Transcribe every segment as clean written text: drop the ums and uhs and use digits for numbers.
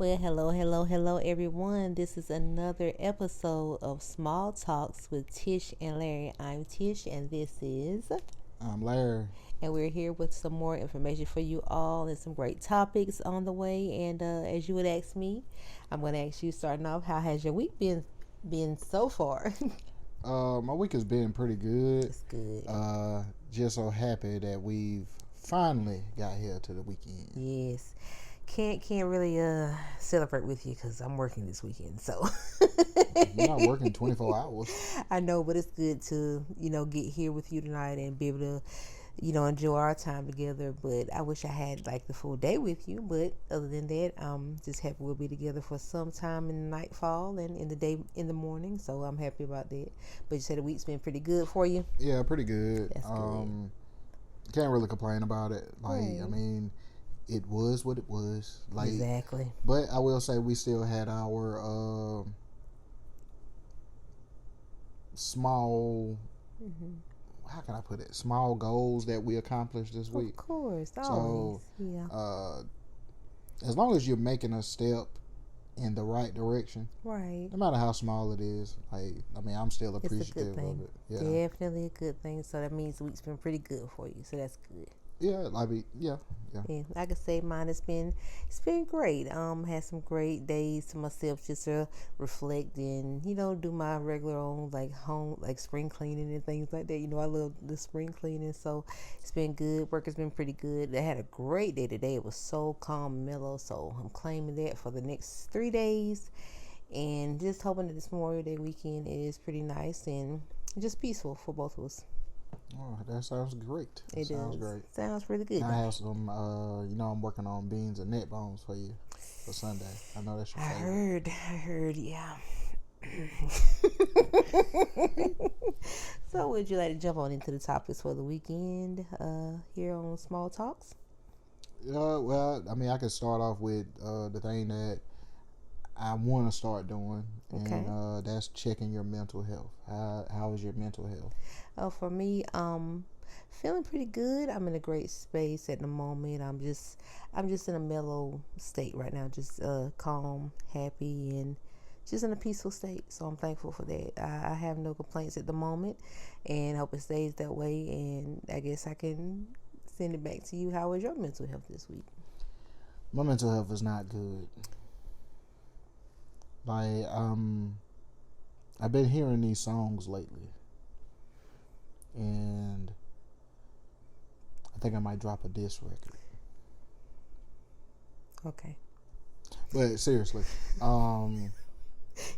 Well, hello, everyone. This is another episode of Small Talks with Tish and Larry. I'm Tish, and this is. I'm Larry. And we're here with some more information for you all and some great topics on the way. And as you would ask me, I'm going to ask you, starting off, how has your week been so far? My week has been pretty good. It's good. Just so happy that we've finally got here to the weekend. Yes. Can't really celebrate with you because I'm working this weekend. So You're not working 24 hours. I know, but it's good to get here with you tonight and be able to enjoy our time together. But I wish I had like the full day with you. But other than that, just happy we'll be together for some time in the nightfall and in the day in the morning. So I'm happy about that. But you said the week's been pretty good for you. Yeah, pretty good. That's good. Can't really complain about it. Right. I mean, it was what it was. Exactly. But I will say we still had our small. Mm-hmm. How can I put it? Small goals that we accomplished this week. Of course, So, yeah. As long as you're making a step in the right direction, Right. no matter how small it is, I'm still It's a appreciative good thing. of it. Yeah. Definitely a good thing. So that means the week's been pretty good for you. So that's good. Yeah, yeah. Yeah, I could say mine has been great. Had some great days to myself just to reflect and do my regular own like home like spring cleaning and things like that. I love the spring cleaning, so it's been good. Work has been pretty good. I had a great day today. It was so calm and mellow, so I'm claiming that for the next 3 days, and just hoping that this Memorial Day weekend is pretty nice and just peaceful for both of us. Oh, that sounds great. It sounds does. great. Sounds really good. I have some, I'm working on beans and neck bones for you for Sunday. I know that's your favorite. I heard, yeah. So, would you like to jump on into the topics for the weekend here on Small Talks? Well, I could start off with the thing that I want to start doing, Okay. and that's checking your mental health. How is your mental health? For me, feeling pretty good. I'm in a great space at the moment. I'm just in a mellow state right now, just calm, happy, and just in a peaceful state. So I'm thankful for that. I have no complaints at the moment, and hope it stays that way. And I guess I can send it back to you. How is your mental health this week? My mental health is not good. I've been hearing these songs lately, and I think I might drop a diss record. Okay. But seriously,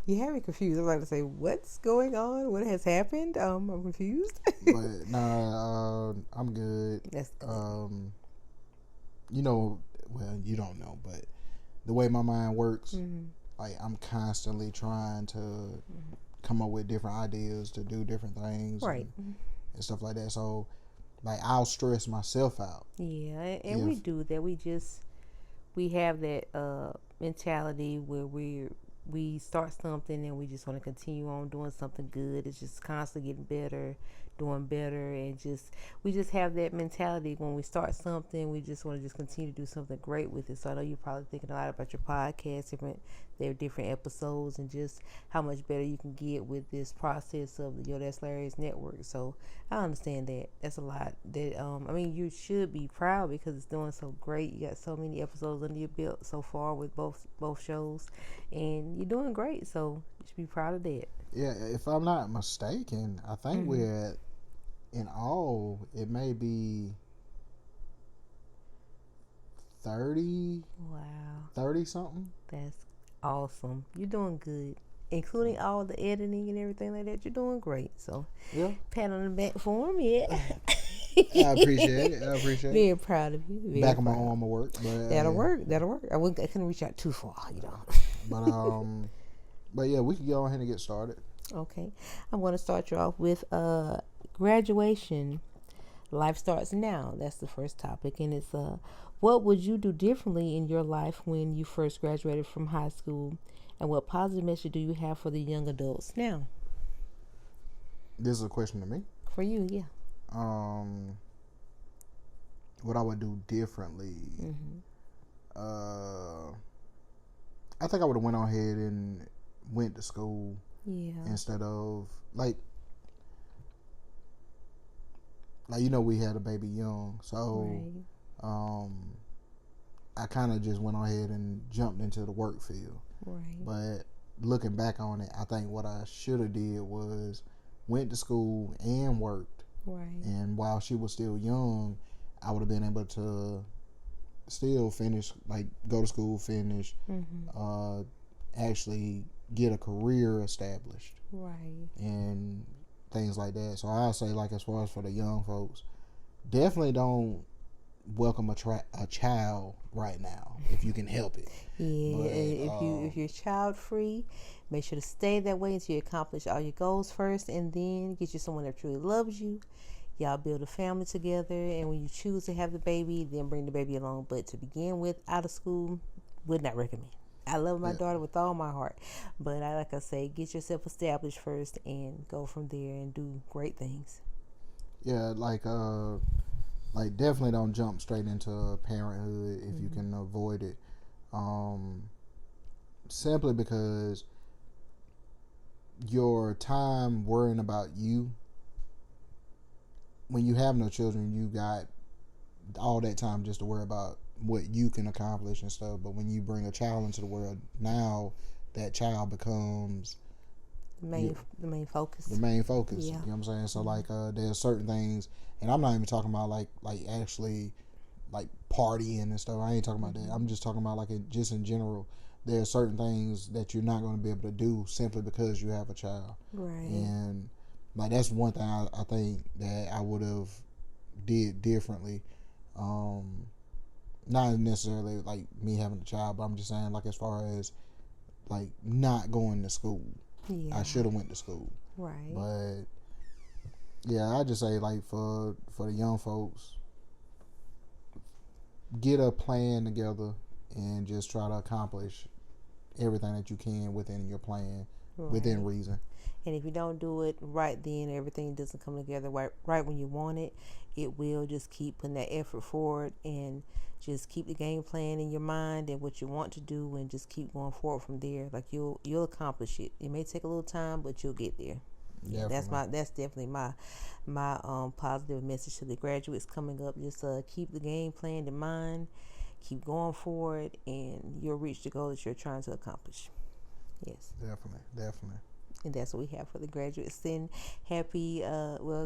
You have me confused. I'm about to say, what's going on? What has happened? I'm confused. but nah, I'm good. That's good. Well, you don't know, but the way my mind works, Mm-hmm. I'm constantly trying to come up with different ideas to do different things, Right. and stuff like that. So, I'll stress myself out. Yeah, and we do that. We have that mentality where we start something and we just want to continue on doing something good. It's just constantly getting better, doing better, and we just have that mentality when we start something. We just want to just continue to do something great with it. So I know you're probably thinking a lot about your podcast, their different episodes, and just how much better you can get with this process of the Yo That's Larry's network. So I understand that. That's a lot. That you should be proud because it's doing so great. You got so many episodes under your belt so far with both shows, and you're doing great. So you should be proud of that. Yeah, if I'm not mistaken, I think we're at, in all, it may be 30. Wow. 30 something. That's awesome. You're doing good. Including all the editing and everything like that. You're doing great. So, yeah. Pat on the back for him, yeah. I appreciate it. Very proud of you. Very Back of my proud. arm will work. But, That'll work. I couldn't reach out too far, But yeah, we can go ahead and get started. Okay. I'm going to start you off with graduation. Life starts now. That's the first topic. And it's what would you do differently in your life when you first graduated from high school? And what positive message do you have for the young adults now? This is a question to me? For you, yeah. What I would do differently. I think I would have went on ahead and went to school Yeah. instead of like we had a baby young, so Right. um, I kind of just went on ahead and jumped into the work field. Right. But looking back on it, I think what I should have did was went to school and worked. Right. And while she was still young, I would have been able to still finish, like go to school, finish, actually get a career established, Right. and things like that. So I'll say, like, as far as for the young folks, definitely don't welcome a child right now if you can help it. Yeah, But if you're child free, make sure to stay that way until you accomplish all your goals first, and then get you someone that truly loves you. Y'all build a family together, and when you choose to have the baby, then bring the baby along. But to begin with, out of school, would not recommend. I love my daughter with all my heart, but like I say, get yourself established first and go from there and do great things. yeah, like definitely don't jump straight into parenthood if you can avoid it. Um, Simply because your time worrying about you, when you have no children, you got all that time just to worry about what you can accomplish and stuff. But when you bring a child into the world, now that child becomes The main focus. the main focus. Yeah. You know what I'm saying? So like there's certain things, and I'm not even talking about like actually like partying and stuff. I ain't talking about that. I'm just talking about like just in general. There are certain things that you're not going to be able to do simply because you have a child. Right. And like that's one thing I think that I would have did differently. Not necessarily like me having a child, but I'm just saying like as far as like not going to school. Yeah. I should have went to school. Right. But yeah, I just say like for the young folks, get a plan together and just try to accomplish everything that you can within your plan, within reason. And if you don't do it right then, everything doesn't come together right when you want it. It will. Just keep putting that effort forward and just keep the game plan in your mind and what you want to do, and just keep going forward from there. Like you'll accomplish it. It may take a little time, but you'll get there. Yeah, that's definitely my positive message to the graduates coming up. Just keep the game plan in mind, keep going forward, and you'll reach the goal that you're trying to accomplish. Yes. Definitely. And that's what we have for the graduates. Then happy,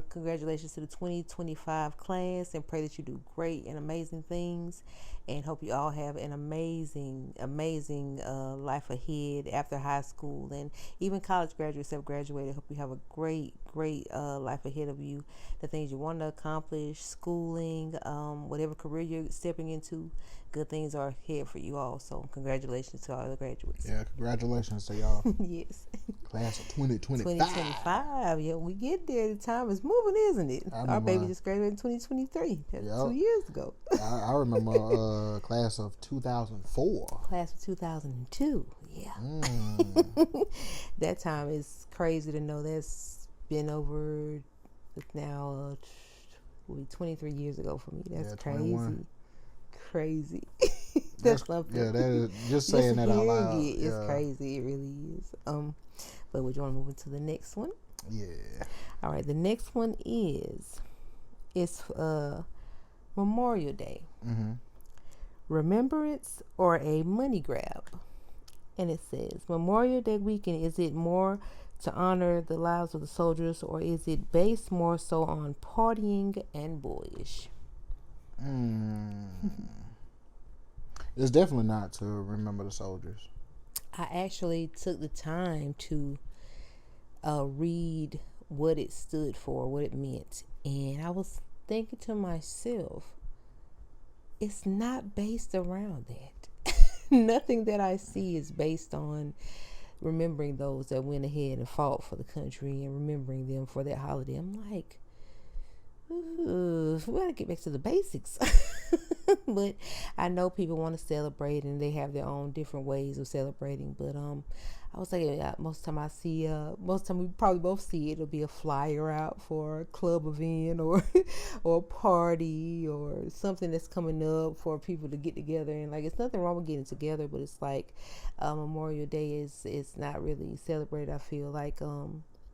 congratulations to the 2025 class, and pray that you do great and amazing things, and hope you all have an amazing life ahead after high school, and even college graduates have graduated. Hope you have a great life ahead of you. The things you want to accomplish, schooling, whatever career you're stepping into, good things are ahead for you all. So congratulations to all the graduates. Yeah, congratulations to y'all. Yes. Class of 2025. 2025. Yeah, we get there. The time is moving, isn't it? Our baby just graduated in 2023. That's 2 years ago. I remember class of 2004. Class of 2002. Yeah. That time is crazy to know. That's been over now 23 years ago for me. That's crazy. 21. Crazy. That's something. Yeah, that is, just saying that out loud. It's crazy. It really is. But would you want to move into the next one? Yeah. All right. The next one it's Memorial Day. Remembrance or a money grab? And it says, Memorial Day weekend, is it more to honor the lives of the soldiers, or is it based more so on partying and boyish? It's definitely not to remember the soldiers. I actually took the time to read what it stood for, what it meant. And I was thinking to myself, it's not based around that. Nothing that I see is based on remembering those that went ahead and fought for the country and remembering them for that holiday. I'm like, Ooh, we gotta get back to the basics. But I know people want to celebrate and they have their own different ways of celebrating. But I was like, most time I see, most time we probably both see it, it'll be a flyer out for a club event or or a party or something that's coming up for people to get together. And like, it's nothing wrong with getting together, but it's like Memorial Day is it's not really celebrated. I feel like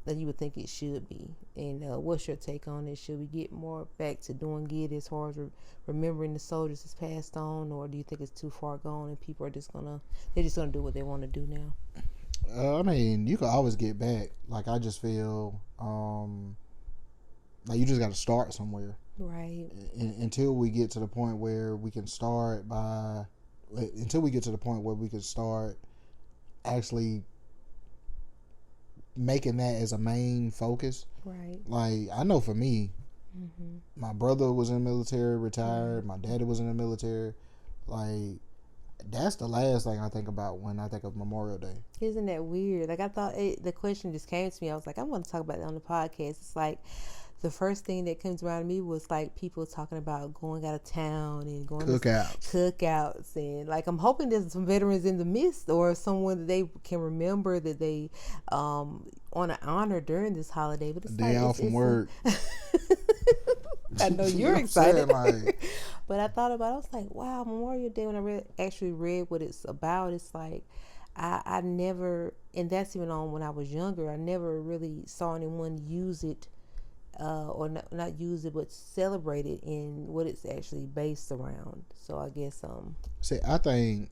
that you would think it should be. And what's your take on it? Should we get more back to doing it as far as remembering the soldiers that's passed on, or do you think it's too far gone and people are just gonna do what they want to do now? I mean, you can always get back. Like I just feel like you just got to start somewhere. Right. Until we get to the point where we can start actually making that as a main focus. Right. Like I know for me, my brother was in the military, retired. Right. My daddy was in the military. Like that's the last thing I think about when I think of Memorial Day. Isn't that weird? Like I thought the question just came to me. I was like, I'm going to talk about that on the podcast. It's like the first thing that comes around to me was like people talking about going out of town and going cookouts and like I'm hoping there's some veterans in the midst or someone that they can remember that they want to honor during this holiday. But it's a day off from work. I know you're excited. But I thought about it, I was like, wow, Memorial Day, when I actually read what it's about, it's like I never, and that's even on when I was younger, I never really saw anyone use it or not use it, but celebrate it in what it's actually based around. So I guess see, I think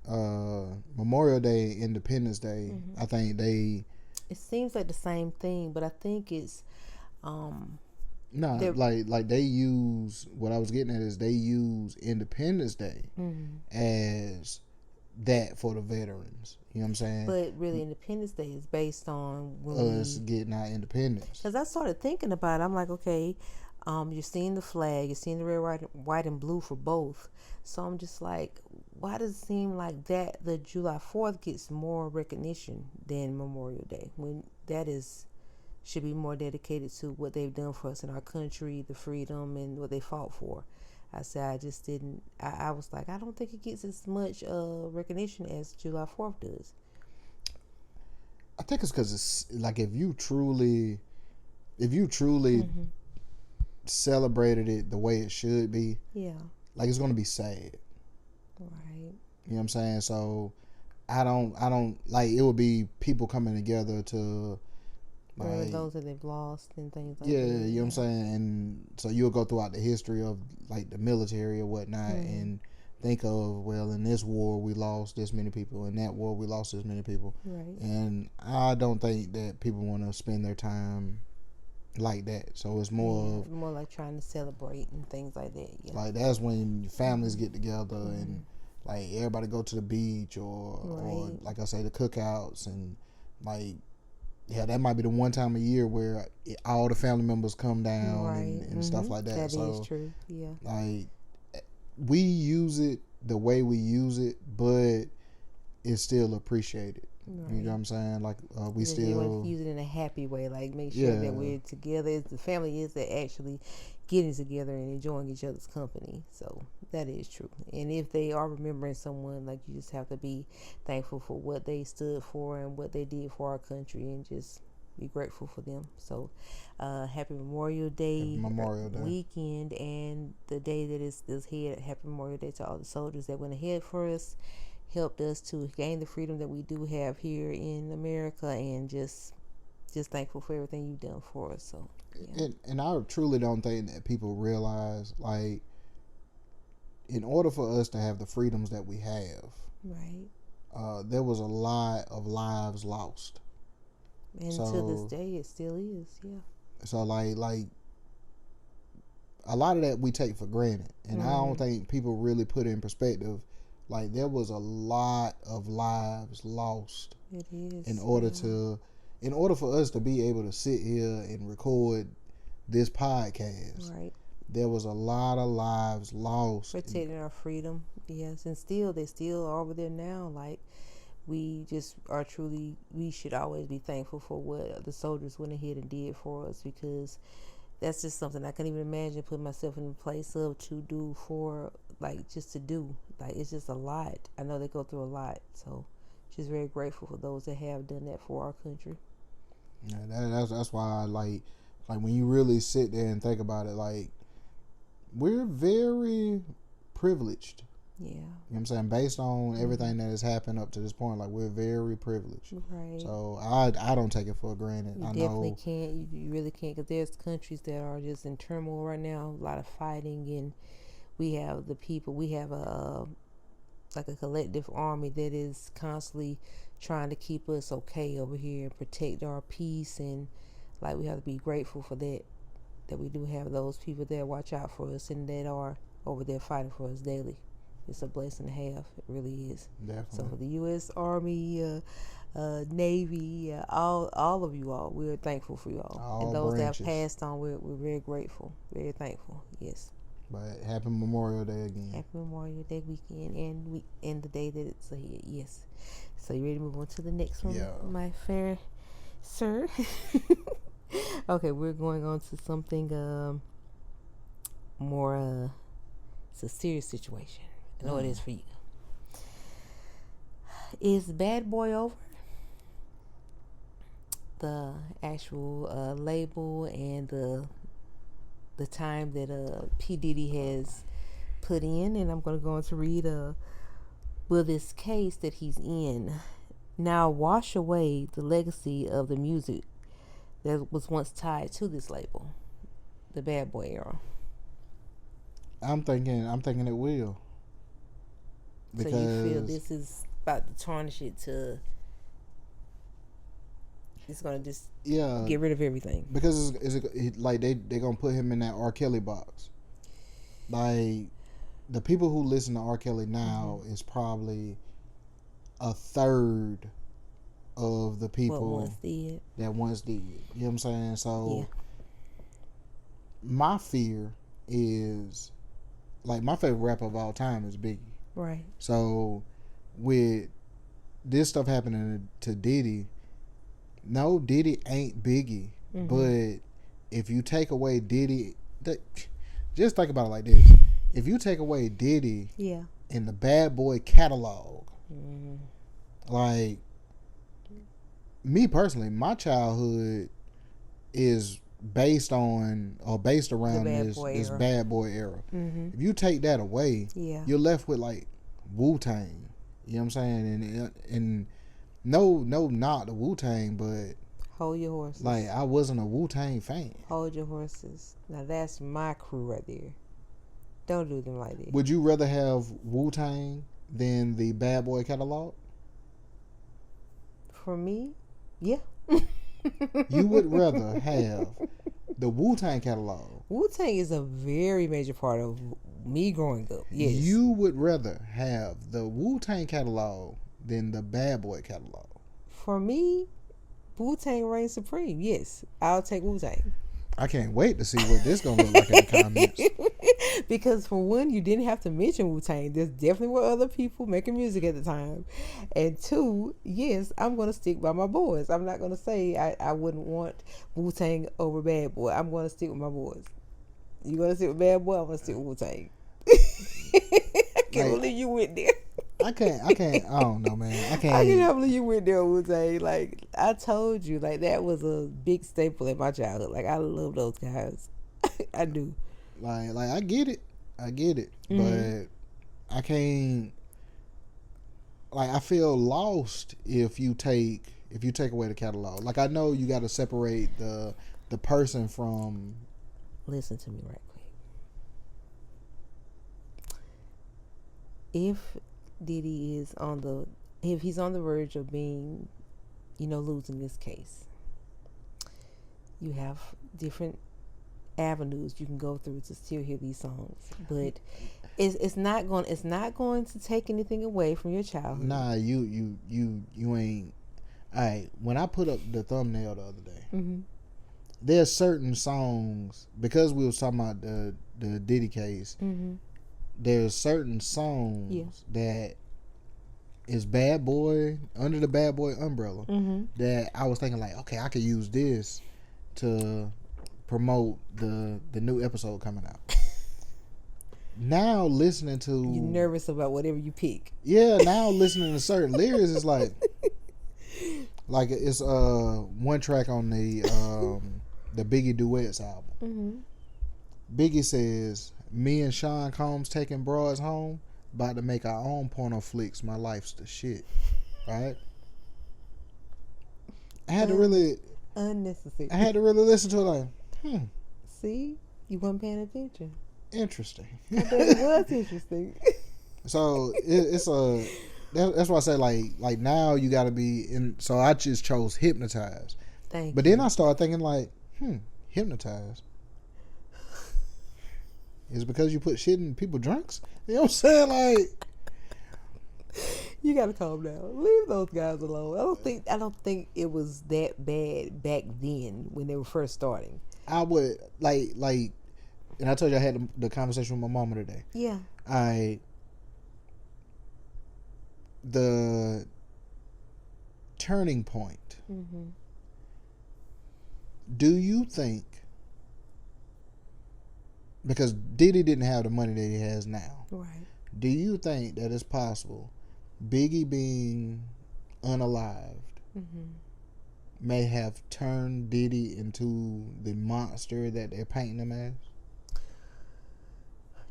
Memorial Day, Independence Day, I think it seems like the same thing, but I think it's like they use, what I was getting at is they use Independence Day as that for the veterans. You know what I'm saying? But really, Independence Day is based on us getting our independence. Because I started thinking about it. I'm like, okay, you're seeing the flag, you're seeing the red, white, and blue for both. So I'm just like, why does it seem like that the July 4th gets more recognition than Memorial Day when that should be more dedicated to what they've done for us in our country, the freedom, and what they fought for? I said I just didn't. I was like, I don't think it gets as much recognition as July 4th does. I think it's because it's like if you truly celebrated it the way it should be, like it's gonna be sad, right? You know what I'm saying? So I don't like it would be people coming together to. Like, those that they've lost and things like that. Yeah, you know what I'm saying? And so you'll go throughout the history of like the military or whatnot and think of, well, in this war we lost this many people, in that war we lost this many people. Right. And I don't think that people want to spend their time like that. So it's more like trying to celebrate and things like that. Yeah. Like that's when families get together and like everybody go to the beach or like I say, the cookouts, and like that might be the one time a year where all the family members come down and stuff like that. That is true. Yeah. Like we use it the way we use it, but it's still appreciated. Right. You know what I'm saying? Like we still use it in a happy way. Like make sure that we're together. The family is actually getting together and enjoying each other's company. So that is true. And if they are remembering someone, like you just have to be thankful for what they stood for and what they did for our country, and just be grateful for them. So happy Memorial Day weekend, and the day that is ahead. Happy Memorial Day to all the soldiers that went ahead for us, helped us to gain the freedom that we do have here in America, and just thankful for everything you've done for us. So and I truly don't think that people realize, like, in order for us to have the freedoms that we have, there was a lot of lives lost, and to this day it still is. So like a lot of that we take for granted, and I don't think people really put in perspective. Like there was a lot of lives lost. It is. In order for us to be able to sit here and record this podcast, there was a lot of lives lost. Protecting our freedom, yes, and they're still over there now. Like we just are we should always be thankful for what the soldiers went ahead and did for us, because that's just something I can't even imagine putting myself in the place of to do for, like, just to do. Like, it's just a lot. I know they go through a lot. So just very grateful for those that have done that for our country. Yeah, that's why I like when you really sit there and think about it, like, we're very privileged. Yeah. You know what I'm saying? Based on everything that has happened up to this point, like, we're very privileged. Right. So I don't take it for granted. You I definitely know. can't. You really can't, because there's countries that are just in turmoil right now. A lot of fighting, and we have the people. We have a like a collective army that is constantly trying to keep us okay over here and protect our peace, and like we have to be grateful for that we do have those people that watch out for us and that are over there fighting for us daily. It's a blessing to have. It really is. Definitely. So for the U.S. Army, Navy, all of you all, we're thankful for you all. All and those branches. that have passed on, we're very grateful, very thankful. Yes. But happy Memorial Day again. Happy Memorial Day weekend and the day that it's ahead. Yes. So you ready to move on to the next one, my fair sir? Okay, we're going on to something more. It's a serious situation. I know it is for you. Is Bad Boy over? The actual label and the time that P. Diddy has put in, and I'm going to go on to read will this case that he's in now wash away the legacy of the music that was once tied to this label, the Bad Boy era? I'm thinking it will. Because so you feel this is about to tarnish it to, it's going to just get rid of everything. Because it's like they're going to put him in that R. Kelly box. Like, the people who listen to R. Kelly now is probably a third of the people that once did. You know what I'm saying? So my fear is, like, my favorite rapper of all time is Biggie. Right. So with this stuff happening to Diddy, no, Diddy ain't Biggie. But if you take away Diddy, just think about it like this. If you take away Diddy in the Bad Boy catalog, like, me personally, my childhood is based around this Bad Boy era. If you take that away, you're left with, like, Wu-Tang. You know what I'm saying? And no, not the Wu-Tang, but hold your horses. Like, I wasn't a Wu-Tang fan. Hold your horses. Now that's my crew right there. Don't do them like that. Would you rather have Wu-Tang than the Bad Boy catalog? For me, yeah. You would rather have the Wu-Tang catalog. Wu-Tang is a very major part of me growing up. Yes. You would rather have the Wu-Tang catalog than the Bad Boy catalog. For me, Wu-Tang reigns supreme. Yes, I'll take Wu-Tang. I can't wait to see what this gonna look like in the comments. Because for one, you didn't have to mention Wu-Tang. There's definitely were other people making music at the time. And two, yes, I'm gonna stick by my boys. I'm not gonna say I wouldn't want Wu-Tang over Bad Boy. I'm gonna stick with my boys. You gonna stick with Bad Boy? I'm gonna stick with Wu-Tang. I can't believe you went there. I don't know, man. I can't believe you went there, Wu-Tang. Like, I told you, like, that was a big staple in my childhood. Like, I love those guys. I do. Like I get it, but I can't. Like, I feel lost if you take away the catalog. Like, I know you got to separate the person from. Listen to me right quick. If Diddy is if he's on the verge of being, losing this case, you have different avenues you can go through to still hear these songs, but it's not going to take anything away from your childhood. Nah, you ain't. All right, when I put up the thumbnail the other day, there's certain songs, because we were talking about the Diddy case. There's certain songs that is Bad Boy, under the Bad Boy umbrella, that I was thinking, like, okay, I could use this to promote the new episode coming out. Now listening to You nervous about whatever you pick. Yeah, now listening to certain lyrics is like it's one track on the Biggie Duets album. Mm-hmm. Biggie says, "Me and Sean Combs taking broads home, about to make our own porno flicks. My life's the shit." Right? I had to really unnecessary. I had to really listen to it like, See, you weren't paying attention. Interesting. I bet it was interesting. So it's a that's why I say like now you got to be in. So I just chose Hypnotize. But then I started thinking like, Hypnotize. Is it because you put shit in people's drinks? You know what I'm saying? Like, you gotta calm down. Leave those guys alone. I don't think it was that bad back then when they were first starting. I would like, and I told you I had the conversation with my mama today. Yeah. The turning point. Mm-hmm. Do you think, because Diddy didn't have the money that he has now, right? Do you think that it's possible Biggie being unalived may have turned Diddy into the monster that they're painting him as?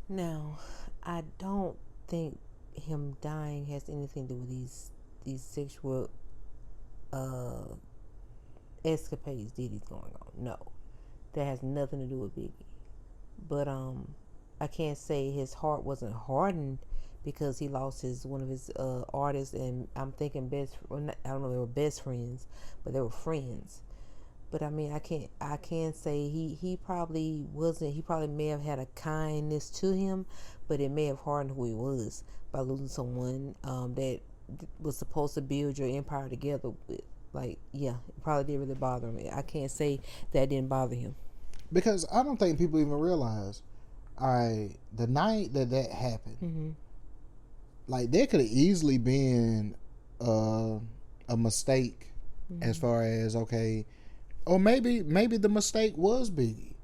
Now, I don't think him dying has anything to do with these sexual escapades Diddy's going on. No, that has nothing to do with Biggie. But I can't say his heart wasn't hardened because he lost one of his artists, and I'm thinking I don't know, they were best friends, but they were friends. But I mean, I can't say he probably wasn't. He probably may have had a kindness to him, but it may have hardened who he was by losing someone that was supposed to build your empire together with. Like, yeah, it probably did really bother him. I can't say that didn't bother him. Because I don't think people even realize, the night that happened, like there could have easily been a mistake as far as, okay, or maybe the mistake was Biggie.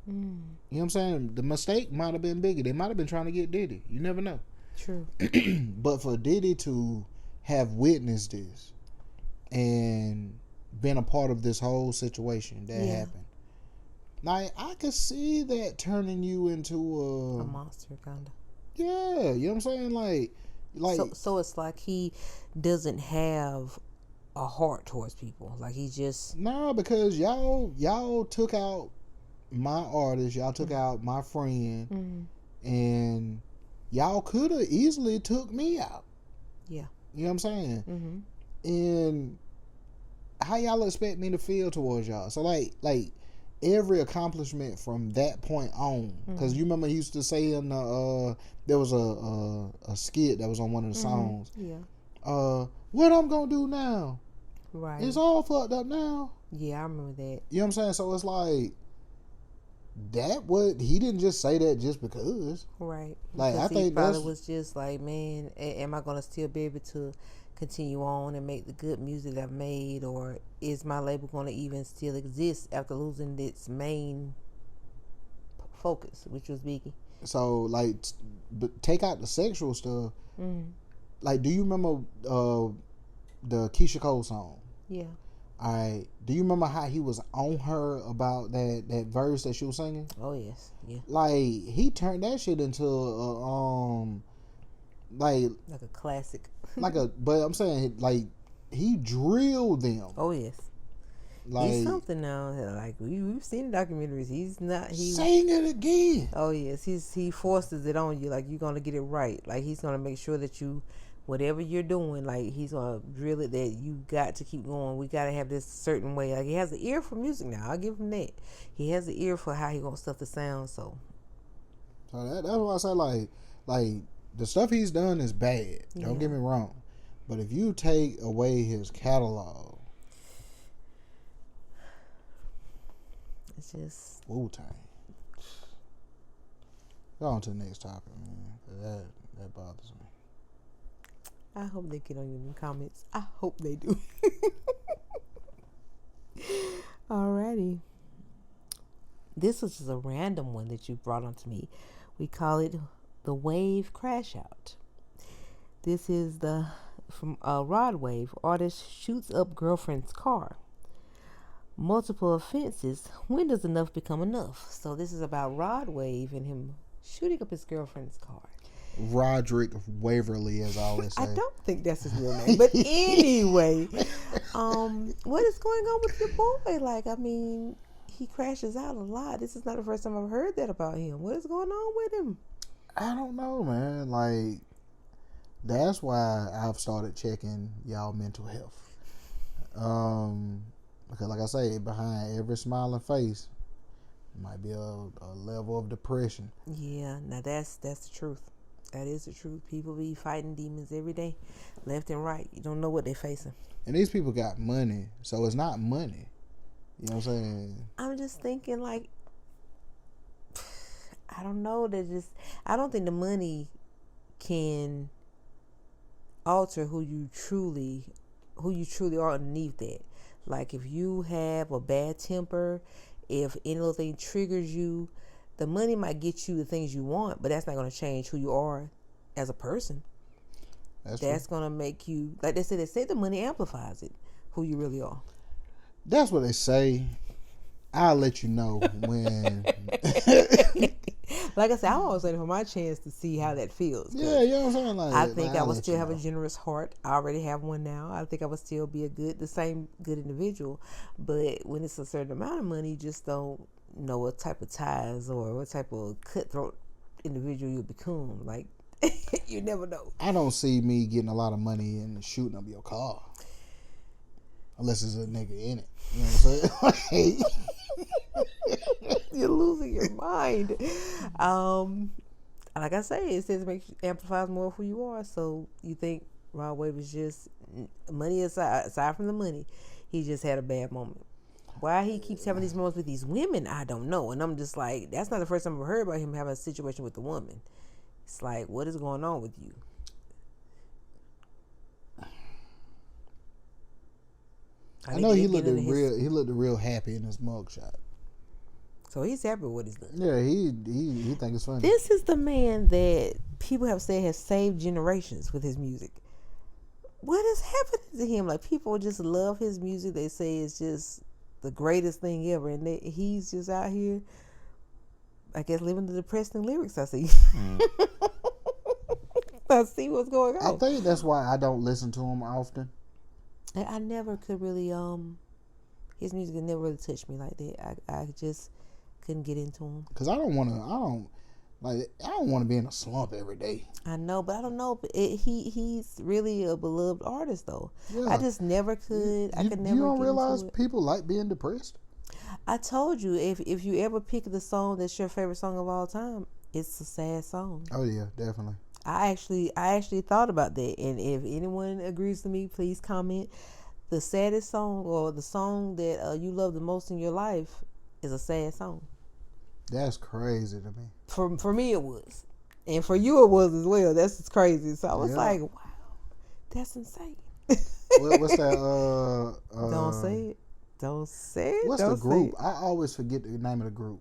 You know what I'm saying? The mistake might have been Biggie. They might have been trying to get Diddy. You never know. True. But for Diddy to have witnessed this and been a part of this whole situation that happened, like, I could see that turning you into a monster, kinda. Yeah, you know what I'm saying? Like so it's like he doesn't have a heart towards people. Like, he just because y'all took out my artist, y'all took out my friend, and y'all could have easily took me out. Yeah, you know what I'm saying? And how y'all expect me to feel towards y'all? So like every accomplishment from that point on, because you remember he used to say in there was a skit that was on one of the songs. What I'm gonna do now? Right. It's all fucked up now. Yeah, I remember that. You know what I'm saying? So it's like he didn't just say that just because. Right. Like, because I think he probably was just like, man, am I gonna still be able to continue on and make the good music that I've made, or is my label going to even still exist after losing its main focus, which was Biggie? So, like, but take out the sexual stuff. Like, do you remember the Keisha Cole song? Yeah. All right. Do you remember how he was on her about that verse that she was singing? Oh yes, yeah. Like, he turned that shit into like a classic. But I'm saying, like, he drilled them. Oh yes. Like, he's something now. Like, we've seen the documentaries. Saying it again. Oh yes, he forces it on you. Like, you're gonna get it right. Like, he's gonna make sure that you, whatever you're doing, like, he's gonna drill it that you got to keep going. We gotta have this certain way. Like, he has an ear for music now. I'll give him that. He has an ear for how he wants stuff to sound. So that's why I say, like the stuff he's done is bad. Don't get me wrong, but if you take away his catalog, it's just Wu-Tang. Go on to the next topic, man. That bothers me. I hope they get on you in the comments. I hope they do. Alrighty. This was just a random one that you brought onto me. We call it the wave crash out. This is the from Rod Wave. Artist shoots up girlfriend's car. Multiple offenses. When does enough become enough? So this is about Rod Wave and him shooting up his girlfriend's car. Roderick Waverly, as I always say. I don't think that's his real name, but anyway, what is going on with your boy? Like, I mean, he crashes out a lot. This is not the first time I've heard that about him. What is going on with him? I don't know, man. Like, that's why I've started checking y'all mental health. Because, like I say, behind every smiling face might be a level of depression. Yeah, now that's the truth. That is the truth. People be fighting demons every day, left and right. You don't know what they're facing. And these people got money, so it's not money. You know what I'm saying? I'm just thinking, like, I don't know. I don't think the money can alter who you truly are underneath that. Like, if you have a bad temper, if any little thing triggers you, the money might get you the things you want, but that's not going to change who you are as a person. That's going to make you, like they say the money amplifies it, who you really are. That's what they say. I'll let you know when. Like I said, I'm always waiting for my chance to see how that feels. Yeah, you know what I'm saying? Like, I think I would still have a generous heart. I already have one now. I think I would still be the same good individual. But when it's a certain amount of money, you just don't know what type of ties or what type of cutthroat individual you'll become. Like, you never know. I don't see me getting a lot of money and shooting up your car. Unless there's a nigga in it. You know what I'm saying? You're losing your mind. Like I say, it says it amplifies more of who you are. So you think Rod Wave is just money aside from the money, he just had a bad moment. Why he keeps having these moments with these women, I don't know. And I'm just like, that's not the first time I've heard about him having a situation with a woman. It's like, what is going on with you? I know he looked real happy in his mugshot. So he's happy with what he's doing. Yeah, he think it's funny. This is the man that people have said has saved generations with his music. What is happening to him? Like, people just love his music. They say it's just the greatest thing ever, and he's just out here, I guess, living the depressing lyrics. I see. I see what's going on. I think that's why I don't listen to him often. I never could really his music never really touched me like that. I just couldn't get into him. Cause I don't want to be in a slump every day. I know, but I don't know. But he's really a beloved artist, though. Yeah. I just never could. I could never. You don't realize people like being depressed? I told you, if you ever pick the song that's your favorite song of all time, it's a sad song. Oh yeah, definitely. I actually thought about that, and if anyone agrees to me, please comment. The saddest song, or the song that you love the most in your life, is a sad song. That's crazy to me. For me, it was, and for you, it was as well. That's just crazy. So I was like, wow, that's insane. What's that? Don't say it. Don't say it. What's the group? I always forget the name of the group.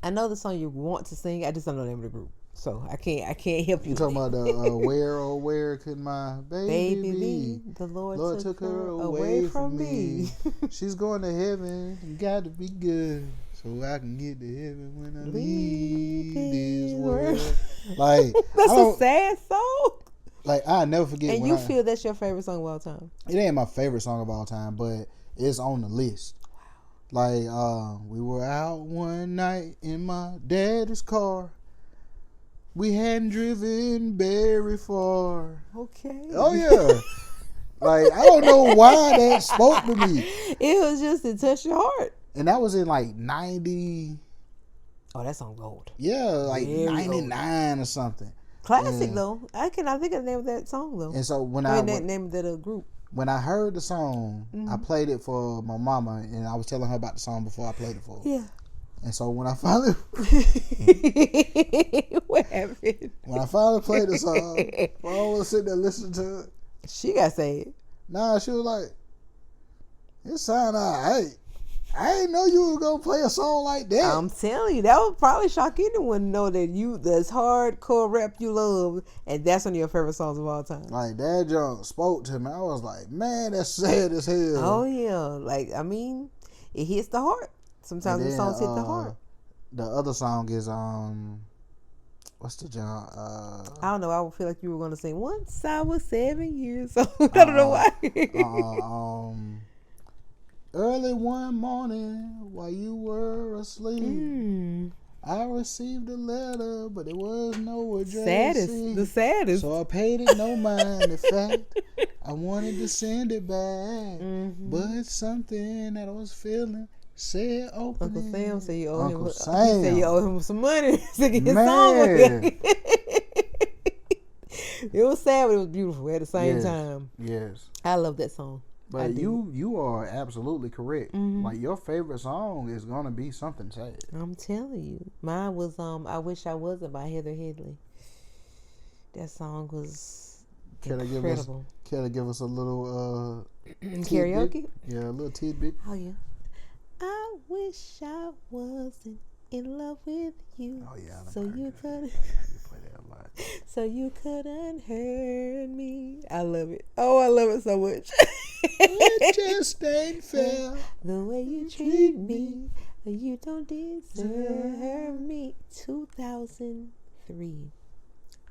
I know the song you want to sing. I just don't know the name of the group. So I can't help you. You talking about the where could my baby be? The Lord took her away from me. She's going to heaven. You got to be good so I can get to heaven when I leave this world. Like, that's a sad song. Like, I never forget. And you feel that's your favorite song of all time? It ain't my favorite song of all time, but it's on the list. Wow. Like, we were out one night in my daddy's car. We hadn't driven very far. Okay. Oh, yeah. Like, I don't know why that spoke to me. It was just, it touched your heart. And that was in like 90. Oh, that song's old. Yeah, like very 99 old. Or something. Classic, though. I think of the name of that song, though. And so when name of that group. When I heard the song, I played it for my mama, and I was telling her about the song before I played it for her. Yeah. And so when I finally what happened? When I finally played the song, I was sitting there listening to it. She got sad. Nah, she was like, "It sound alright." I didn't know you were gonna play a song like that. I'm telling you, that would probably shock anyone to know that that's hardcore rap you love, and that's one of your favorite songs of all time. Like that junk spoke to me. I was like, man, that's sad as hell. Oh yeah, like I mean, it hits the heart. Sometimes the songs hit the heart. The other song is what's the junk? I don't know. I would feel like you were gonna sing "Once I Was 7 years old." I don't know why. Early one morning while you were asleep, I received a letter, but it was no address. The saddest. So I paid it no mind. In fact, I wanted to send it back, but something that I was feeling said open. Uncle Sam said you owe Uncle him. Sam. He said you owe him some money to get his song with it. It was sad, but it was beautiful at the same time. Yes. I love that song. But you are absolutely correct. Like your favorite song is gonna be something sad. I'm telling you, mine was "I Wish I Wasn't" by Heather Headley. That song was incredible. Can I give us a little karaoke? Tidbit? Yeah, a little tidbit. Oh yeah. I wish I wasn't in love with you. Oh yeah. So you could. Play that a lot. So you couldn't hurt me. I love it. Oh, I love it so much. It just ain't fair. The way you treat me, you don't deserve me. 2003.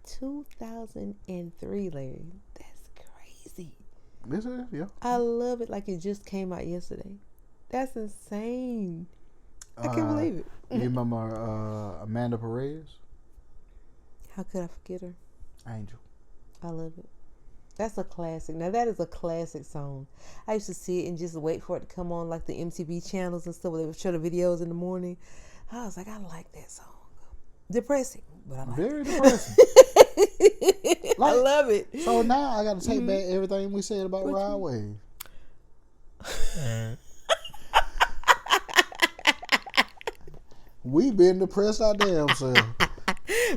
2003, Larry. That's crazy. Is it? Yeah. I love it like it just came out yesterday. That's insane. I can't believe it. You remember Amanda Perez? How could I forget her? Angel. I love it. That's a classic. Now that is a classic song. I used to see it and just wait for it to come on like the MTV channels and stuff where they would show the videos in the morning. I was like, I like that song. Depressing, but I like Very it. depressing. I love it. So now I got to take back everything we said about Rod Wave. We been depressed our damn self.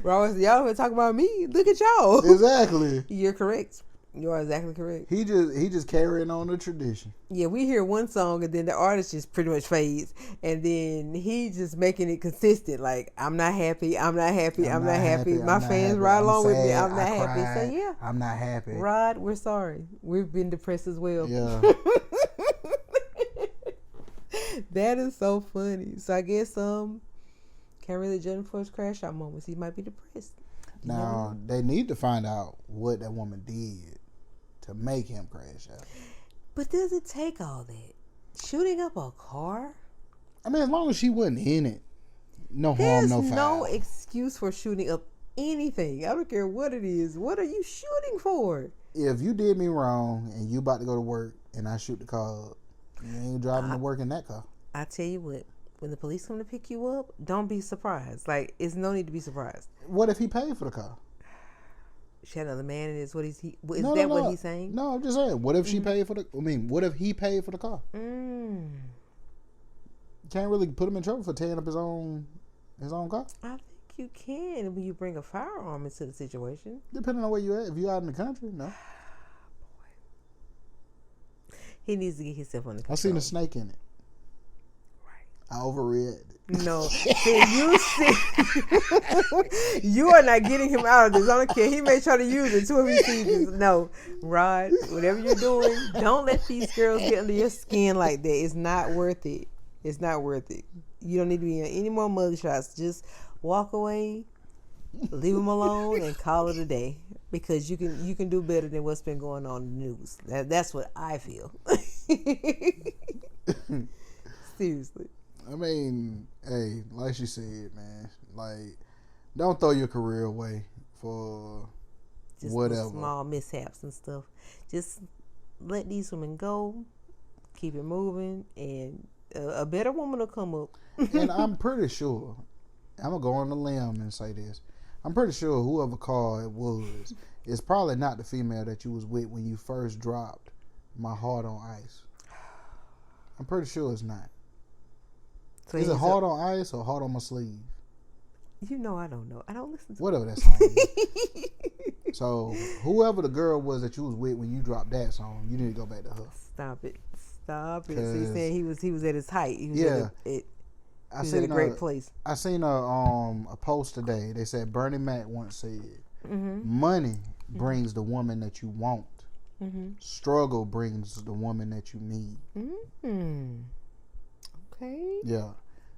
Y'all been talking about me. Look at y'all. Exactly. You're correct. You are exactly correct. He just carrying on the tradition. Yeah, we hear one song and then the artist just pretty much fades, and then he just making it consistent. Like I'm not happy. I'm not happy. I'm not happy. My fans ride along with me. I'm not happy. So yeah, I'm not happy. Rod, we're sorry. We've been depressed as well. Yeah. That is so funny. So I guess can't really judge him for his crash out moments. He might be depressed. Now they need to find out what that woman did to make him crash out. But does it take all that? Shooting up a car? I mean, as long as she wasn't in it, no harm, no foul. There's no excuse for shooting up anything. I don't care what it is. What are you shooting for? If you did me wrong and you about to go to work and I shoot the car up, you ain't driving to work in that car. I tell you what, when the police come to pick you up, don't be surprised. Like, it's no need to be surprised. What if he paid for the car? She had another man in it. What he's saying? No, I'm just saying. What if she paid for the? I mean, what if he paid for the car? Mm. Can't really put him in trouble for tearing up his own car. I think you can when you bring a firearm into the situation. Depending on where you at. If you out in the country, no. Boy. He needs to get himself under control. I seen a snake in it. I overreacted. No. See, you are not getting him out of this. I don't care. He may try to use it too if he sees this. No. Rod, whatever you're doing, don't let these girls get under your skin like that. It's not worth it. It's not worth it. You don't need to be in any more mugshots. Just walk away, leave them alone, and call it a day. Because you can do better than what's been going on in the news. That's what I feel. Seriously. I mean, hey, like she said, man, like, don't throw your career away for just whatever. Small mishaps and stuff. Just let these women go, keep it moving, and a better woman will come up. And I'm pretty sure, I'm going to go on the limb and say this. I'm pretty sure whoever car it was is probably not the female that you was with when you first dropped My Heart on Ice. I'm pretty sure it's not. So is it Hard on Ice or Hard on My Sleeve? You know I don't know. I don't listen to whatever that song is. So whoever the girl was that you was with when you dropped that song, you need to go back to her. Stop it. Stop it. So he's saying he was at his height. He was yeah, he was at a great place. I seen a post today. They said Bernie Mac once said, "Money brings the woman that you want. Struggle brings the woman that you need." Okay. Yeah.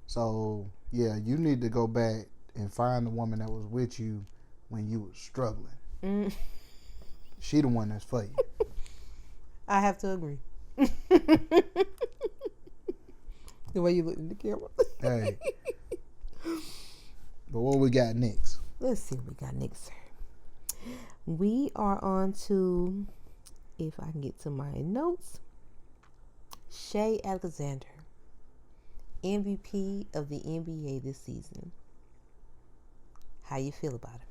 So yeah, you need to go back and find the woman that was with you when you were struggling. She the one that's for you. I have to agree. The way you look in the camera. Hey. But what we got next? Let's see what we got next, sir. We are on to, if I can get to my notes, Shai Alexander, MVP of the NBA this season. How you feel about him?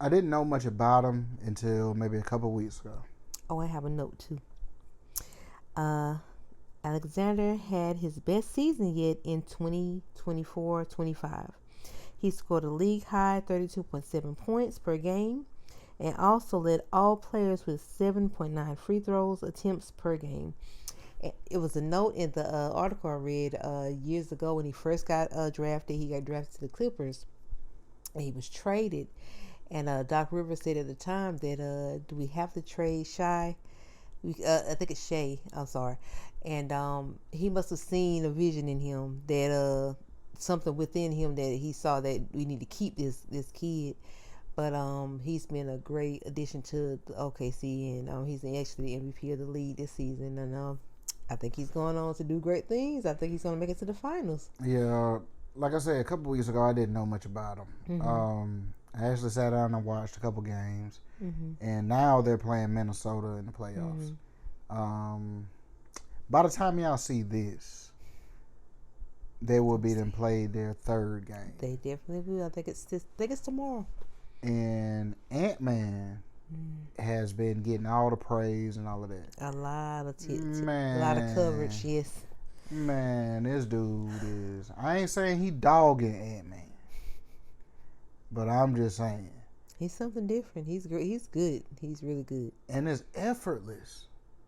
I didn't know much about him until maybe a couple weeks ago. Oh, I have a note too. Alexander had his best season yet in 2024-25. He scored a league-high 32.7 points per game and also led all players with 7.9 free throws attempts per game. It was a note in the article I read years ago when he first got drafted. He got drafted to the Clippers, and he was traded. And Doc Rivers said at the time that, do we have to trade Shai? I think it's Shai. I'm sorry. And he must have seen a vision in him, that something within him that he saw that we need to keep this kid. But he's been a great addition to the OKC, and he's actually the MVP of the league this season. And I think he's going on to do great things. I think he's going to make it to the finals. Yeah, like I said, a couple weeks ago, I didn't know much about him. I actually sat down and watched a couple games, and now they're playing Minnesota in the playoffs. By the time y'all see this, they will be then played their third game. They definitely will. I think it's tomorrow. And Ant-Man has been getting all the praise and all of that. A lot of Man, a lot of coverage, yes. Man, this dude is. I ain't saying he dogging Ant-Man, but I'm just saying he's something different. He's great. He's good. He's really good. And it's effortless.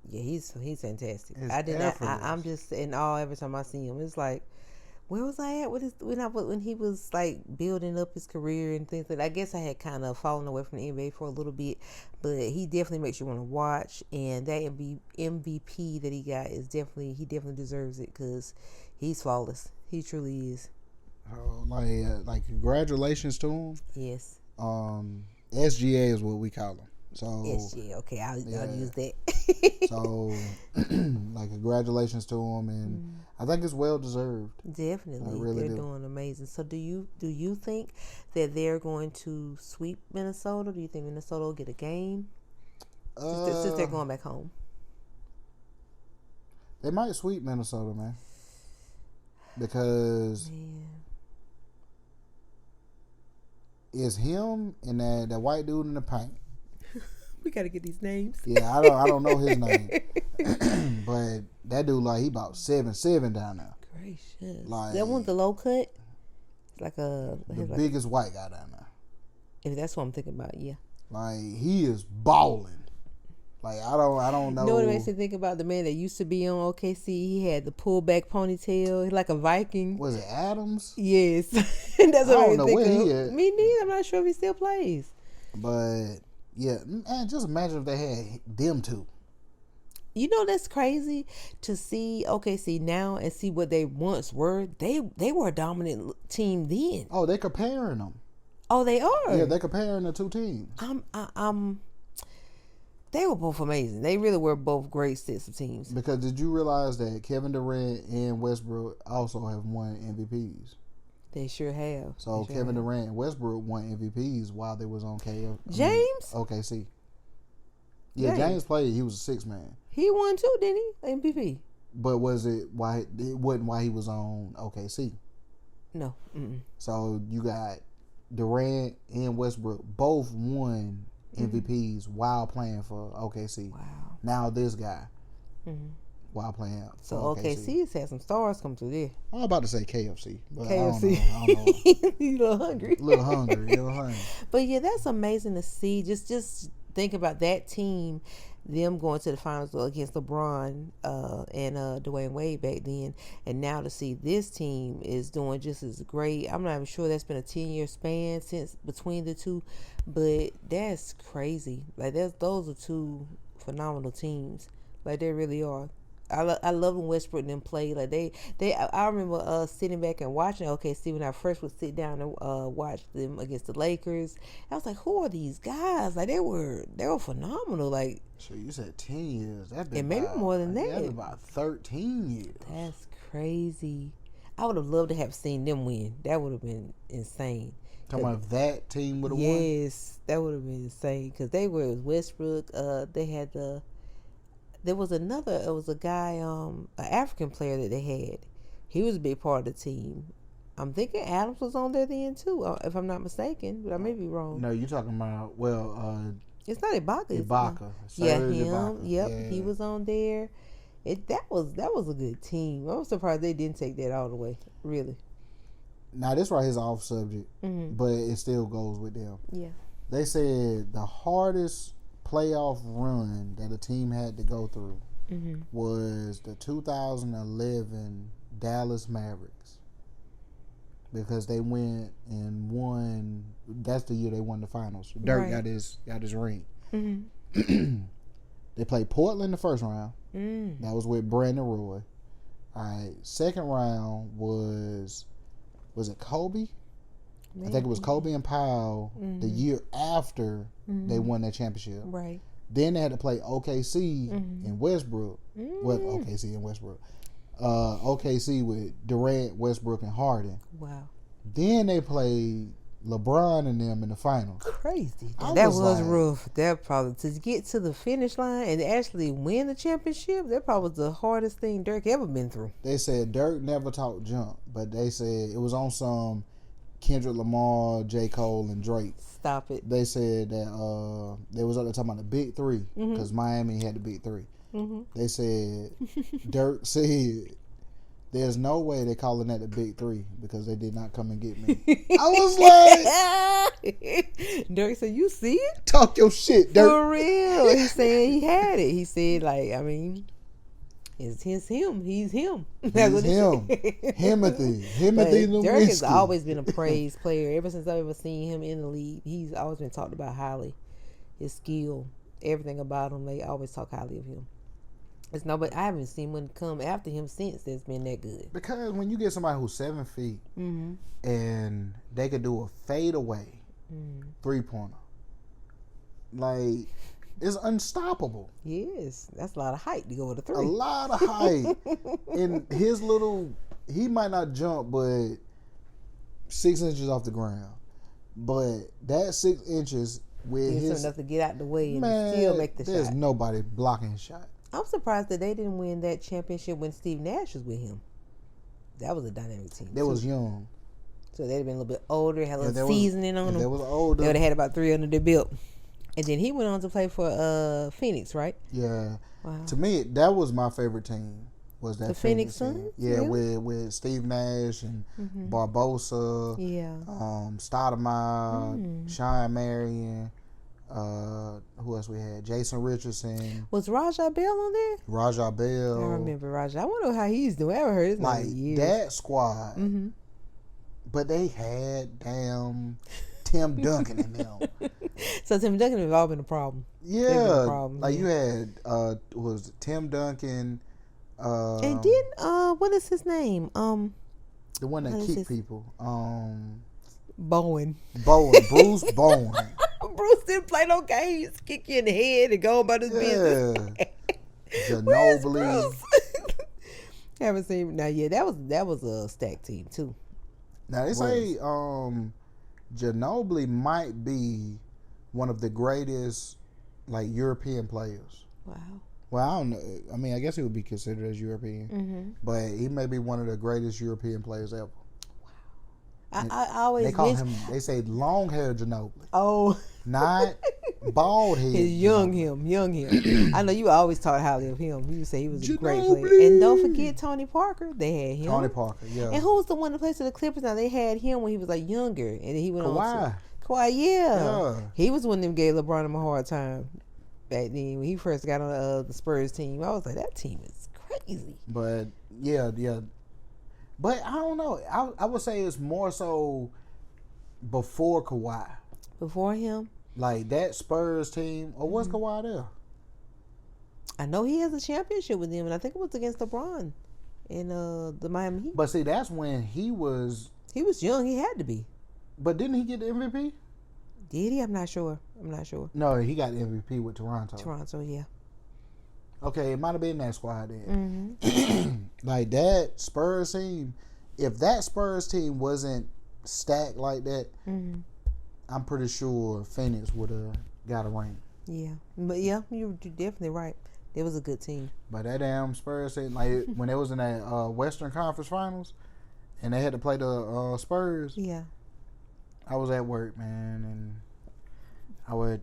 Yeah, he's fantastic. It's I'm just in awe every time I see him. It's like, where was I at when he was like building up his career and things like that? I guess I had kind of fallen away from the NBA for a little bit, but he definitely makes you want to watch. And that MVP that he got he definitely deserves it because he's flawless. He truly is. Like congratulations to him. Yes. SGA is what we call him. So SGA. Okay, I'll use that. So, like, congratulations to him, and I think it's well deserved. Definitely, they're doing amazing. So, do you think that they're going to sweep Minnesota? Do you think Minnesota will get a game since they're going back home? They might sweep Minnesota, man, because it's him and that white dude in the paint. We gotta get these names. Yeah, I don't know his name, but that dude he about 7'7" down there. Gracious, that one the low cut. It's like the biggest white guy down there. If that's what I'm thinking about, yeah. Like he is balling. Like I don't know. You know what it makes me think about? The man that used to be on OKC. He had the pullback ponytail, like a Viking. Was it Adams? Yes, and that's what I don't know where he is. Me neither. I'm not sure if he still plays. But yeah, man, just imagine if they had them two. You know, that's crazy to see OKC now and see what they once were. They were a dominant team then. Oh, they're comparing them. Oh, they are. Yeah, they're comparing the two teams. They were both amazing. They really were both great sets of teams. Because did you realize that Kevin Durant and Westbrook also have won MVPs? They sure have. So Kevin Durant and Westbrook won MVPs while they was on James? OKC. Yeah, James played. He was a six man. He won too, didn't he? MVP. But it wasn't why he was on OKC. No. So you got Durant and Westbrook both won MVPs while playing for OKC. Wow. Now this guy while playing so for OKC. OKC's had some stars come through there. I was about to say KFC. But KFC. I don't know. You a little hungry. A little hungry. But yeah, that's amazing to see. Just think about that team them going to the finals against LeBron and Dwayne Wade back then, and now to see this team is doing just as great. I'm not even sure that's been a 10-year span since between the two, but that's crazy. Like those are two phenomenal teams. Like they really are. I love when Westbrook and them play. Like I remember sitting back and watching OKC when I first would sit down and watch them against the Lakers. I was like, who are these guys? Like they were phenomenal. Like, so you said 10 years. That's been and maybe about, more than that. That's about 13 years. That's crazy. I would have loved to have seen them win. That would have been insane. Talking about if that team would have won. Yes, that would have been insane because they were Westbrook. They had There was another. It was a guy, an African player that they had. He was a big part of the team. I'm thinking Adams was on there then too, if I'm not mistaken, but I may be wrong. No, you're talking about it's not Ibaka. Ibaka. Yeah, him. Ibaka. Yep, yeah. He was on there. That was a good team. I was surprised they didn't take that all the way. Really. Now this right here is off subject, Mm-hmm. but it still goes with them. Yeah. They said the hardest playoff run that a team had to go through Mm-hmm. was the 2011 Dallas Mavericks, because they went and won. That's the year they won the finals. Dirk got his ring. Mm-hmm. They played Portland the first round. Mm. That was with Brandon Roy. All right, second round was it Kobe? Maybe. I think it was Kobe and Powell the year after they won that championship. Right. Then they had to play OKC and Westbrook. Well, OKC and Westbrook. OKC with Durant, Westbrook, and Harden. Wow. Then they played LeBron and them in the finals. Crazy. I That was was like- rough. That probably to get to the finish line and actually win the championship. That probably was the hardest thing Dirk ever been through. They said Dirk never taught jump, but they said it was on some Kendrick Lamar, J. Cole, and Drake. Stop it. They said that they was up there talking about the big three, because Miami had the big three. Mm-hmm. They said Dirk said there's no way they calling that the big three because they did not come and get me. I was like, Dirk said, "You see it? talk your shit, Dirk." For real." He's saying he had it. He said, like, I mean, it's him. He's him. That's what he him. said. Himothy But Dirk has Lewinsky. always been a praised player. Ever since I've ever seen him in the league, he's always been talked about highly. His skill, everything about him, they always talk highly of him. It's nobody. I haven't seen one come after him since that's been that good. Because when you get somebody who's 7 feet and they could do a fadeaway 3-pointer, like, it's unstoppable. Yes, that's a lot of height to go with a A three. lot of height. And his little, he might not jump, but 6 inches off the ground. But that 6 inches with Gives him his, enough to get out the way and man, still make the there's shot. nobody blocking his shot. I'm surprised that they didn't win that championship when Steve Nash was with him. That was a dynamic team. They was young. So they'd have been a little bit older, had a little If they was- seasoning on if them. they was They older. would have had about 3 under their belt. And then he went on to play for Phoenix, right? Yeah. Wow. To me, that was my favorite team. Was that The Phoenix team. Suns? Yeah, Really? with Steve Nash and Barbosa, Yeah. Stoudemire, Sean Marion. Who else we had? Jason Richardson, Was Rajah Bell on there? Rajah Bell. I remember Rajah. I wonder how he's doing. I haven't heard his name Like in years. that squad. Mm-hmm. But they had damn Tim Duncan in them. So Tim Duncan has all been a problem. Yeah, been a problem, like yeah. you had was Tim Duncan. And then what is his name? The one that what is kicked his- people. Bowen. Bruce Bowen. Bruce didn't play no games. Kick you in the head and go about his business. Yeah. Where's Ginobili. Bruce? Haven't seen him. Now, yeah, that was a stacked team too. Now they say Ginobili might be one of the greatest like European players. Wow. Well, I don't know. I mean, I guess he would be considered as European, Mm-hmm. but he may be one of the greatest European players ever. I always They call wish. him. They say long hair Ginobili, Oh, not bald head. his young him. I know you always talk highly of him. You say he was a great player. And don't forget Tony Parker. They had him. Tony Parker, yeah. And who was the one that played for the Clippers? Now they had him when he was like younger, and then he went on Kawhi. to Kawhi. Yeah. Yeah. He was one of them gave LeBron him a hard time. back then when he first got on the Spurs team. I was like, that team is crazy. But yeah. But I don't know. I would say it's more so before Kawhi. Before him? Like that Spurs team, or was Kawhi there? I know he has a championship with them, and I think it was against LeBron in the Miami Heat. But see, that's when he was young. He had to be. But didn't he get the MVP? Did he? I'm not sure. No, he got the MVP with Toronto. Toronto, yeah. Okay, it might have been that squad then. Like that Spurs team, if that Spurs team wasn't stacked like that, I'm pretty sure Phoenix would have got a ring. Yeah, but yeah, you're definitely right. It was a good team. But that damn Spurs team, like when they was in that Western Conference Finals, and they had to play the Spurs. Yeah. I was at work, man, and I would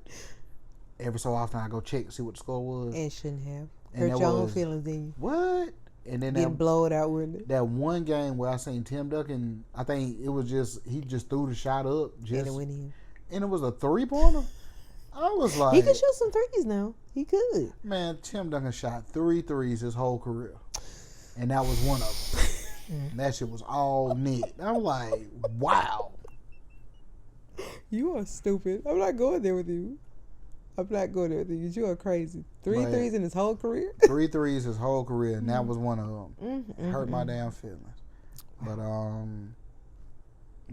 every so often I go check to see what the score was. And shouldn't have. And hurt your own feelings, didn't you? What? And then getting blowed out with it. That one game where I seen Tim Duncan, I think it was he just threw the shot up, and it went in. And it was a 3-pointer. I was like, he could shoot some threes now. He could. Man, Tim Duncan shot 3 threes his whole career, and that was one of them. And that shit was all net. I'm like, wow. You are stupid. I'm not going there with you. You are crazy. 3 threes in his whole career? 3 threes his whole career, and that was one of them. Hurt my damn feelings. But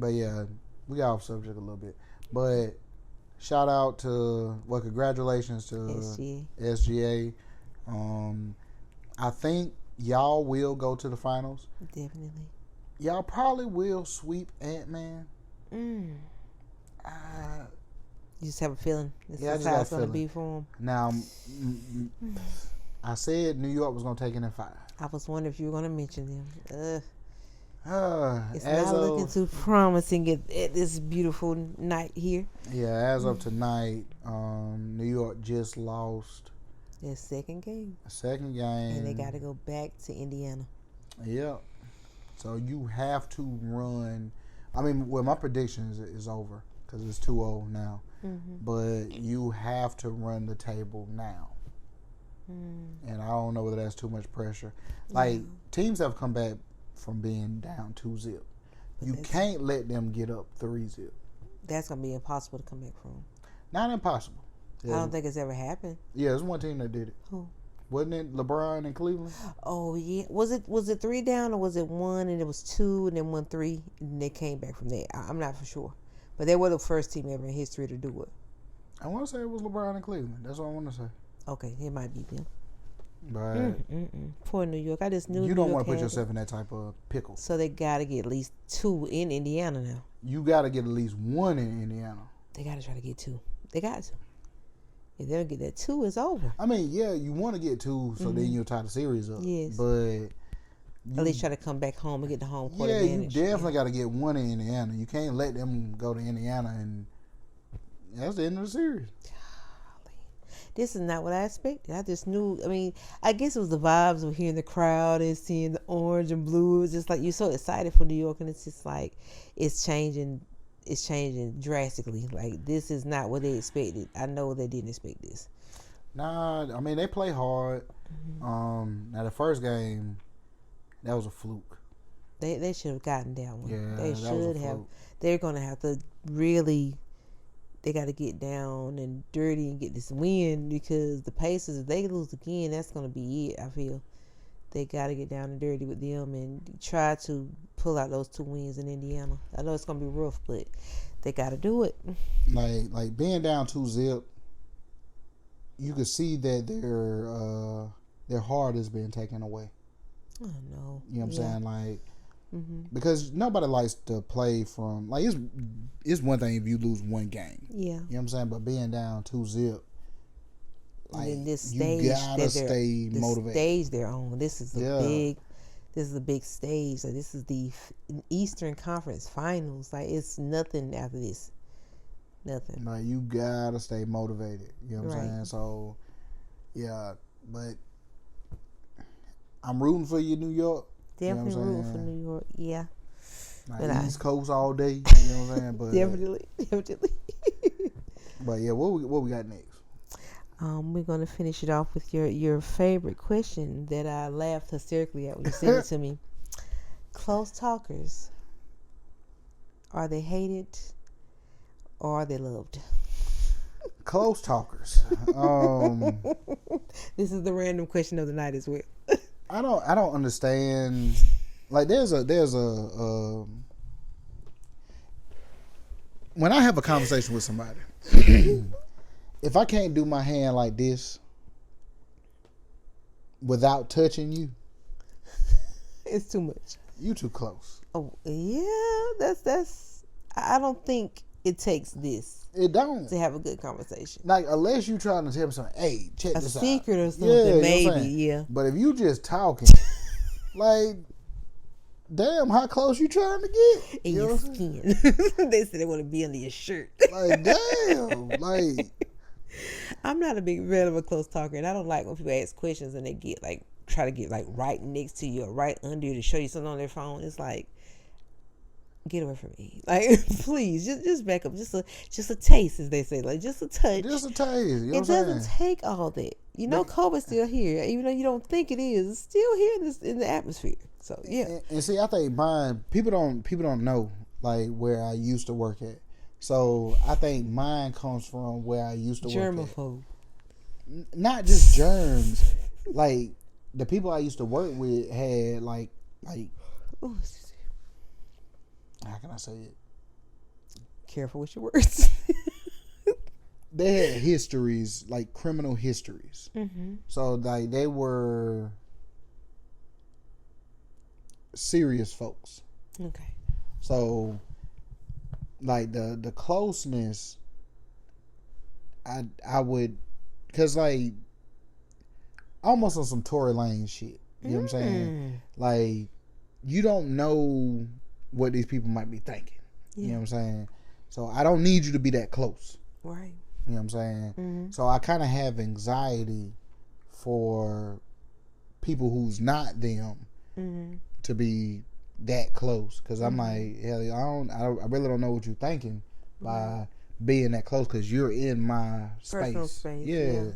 yeah, we got off subject a little bit. But shout out to, congratulations to SGA. I think y'all will go to the finals. Definitely. Y'all probably will sweep Ant-Man. You just have a feeling this is how it's going to be for him. Now, I said New York was going to take it in 5. I was wondering if you were going to mention them. It's not looking too promising at this beautiful night here. Yeah, as of tonight, New York just lost their second game. And they got to go back to Indiana. Yep. So you have to run. I mean, my prediction is over because it's 2-0 now. But you have to run the table now. And I don't know whether that's too much pressure. Like, teams have come back from being down 2-0. You can't let them get up 3-0. That's going to be impossible to come back from. Not impossible. I don't think it's ever happened. Yeah, there's one team that did it. Who? Wasn't it LeBron in Cleveland? Oh, yeah. Was it 3 down, or was it 1 and it was 2 and then 1-3 and they came back from there? I'm not for sure. But they were the first team ever in history to do it. I want to say it was LeBron in Cleveland. That's what I want to say. Okay, it might be them. But poor New York. I just knew you don't want to put yourself in that type of pickle. So they got to get at least 2 in Indiana now. You got to get at least 1 in Indiana. They got to try to get 2. They got to. If they don't get that 2, it's over. I mean, yeah, you want to get 2 so then you'll tie the series up. Yes. But at least try to come back home and get the home court advantage. You definitely got to get 1 in Indiana. You can't let them go to Indiana and that's the end of the series. This is not what I expected. I just knew. I mean, I guess it was the vibes of hearing the crowd and seeing the orange and blue. It was just like you're so excited for New York, and it's just like it's changing. It's changing drastically. Like, this is not what they expected. I know they didn't expect this. Nah, I mean, they play hard. Now the first game, that was a fluke. They should have gotten that one. Yeah, they should have. They're gonna have to really. They got to get down and dirty and get this win, because the Pacers, if they lose again, that's going to be it, I feel. They got to get down and dirty with them and try to pull out those 2 wins in Indiana. I know it's going to be rough, but they got to do it. Like being down 2-0, you could see that their heart is being taken away. I know. You know what I'm saying? Like, because nobody likes to play from, like, it's one thing if you lose 1 game. Yeah. You know what I'm saying? But being down 2-0, like, and this stage, you gotta stay motivated. Stage they're on. This is a big stage. Like, this is the Eastern Conference Finals. Like, it's nothing after this. Nothing. Like, you gotta stay motivated. You know what I'm saying? So, yeah, but I'm rooting for you, New York. Definitely rooting for New York, yeah. Like East Coast all day, you know what I'm saying? But definitely. But yeah, what we got next? We're gonna finish it off with your favorite question that I laughed hysterically at when you sent it to me. Close talkers, are they hated or are they loved? Close talkers. This is the random question of the night as well. I don't understand. Like there's a when I have a conversation with somebody, if I can't do my hand like this without touching you, it's too much. You too close. Oh yeah, that's. I don't think it takes this. It don't to have a good conversation. Like unless you trying to tell me something, hey, check a this out. A secret or something, maybe, yeah. But if you just talking, like, damn, how close you trying to get? In your skin. They said they want to be under your shirt. Like, damn, like. I'm not a big fan of a close talker, and I don't like when people ask questions and they get like try to get like right next to you or right under you to show you something on their phone. It's like, get away from me, like, please, just back up, just a taste, as they say, like just a touch, just a taste. You know it doesn't take all that. You know, COVID's still here, even though you don't think it is. It's still here in the atmosphere. So yeah. And see, I think mine, people don't know like where I used to work at. So I think mine comes from where I used to work at. Germaphobe. Not just germs, like the people I used to work with had like. Oh, how can I say it? Careful with your words. They had histories, like criminal histories. Mm-hmm. So like they were serious folks. Okay. So like the closeness, I would, cause like almost on some Tory Lane shit. You know what I'm saying? Like you don't know what these people might be thinking. Yeah. You know what I'm saying? So I don't need you to be that close. Right. You know what I'm saying? Mm-hmm. So I kind of have anxiety for people who's not them to be that close, because I'm like, hell, I really don't know what you're thinking by being that close, because you're in my personal space. space. Yeah.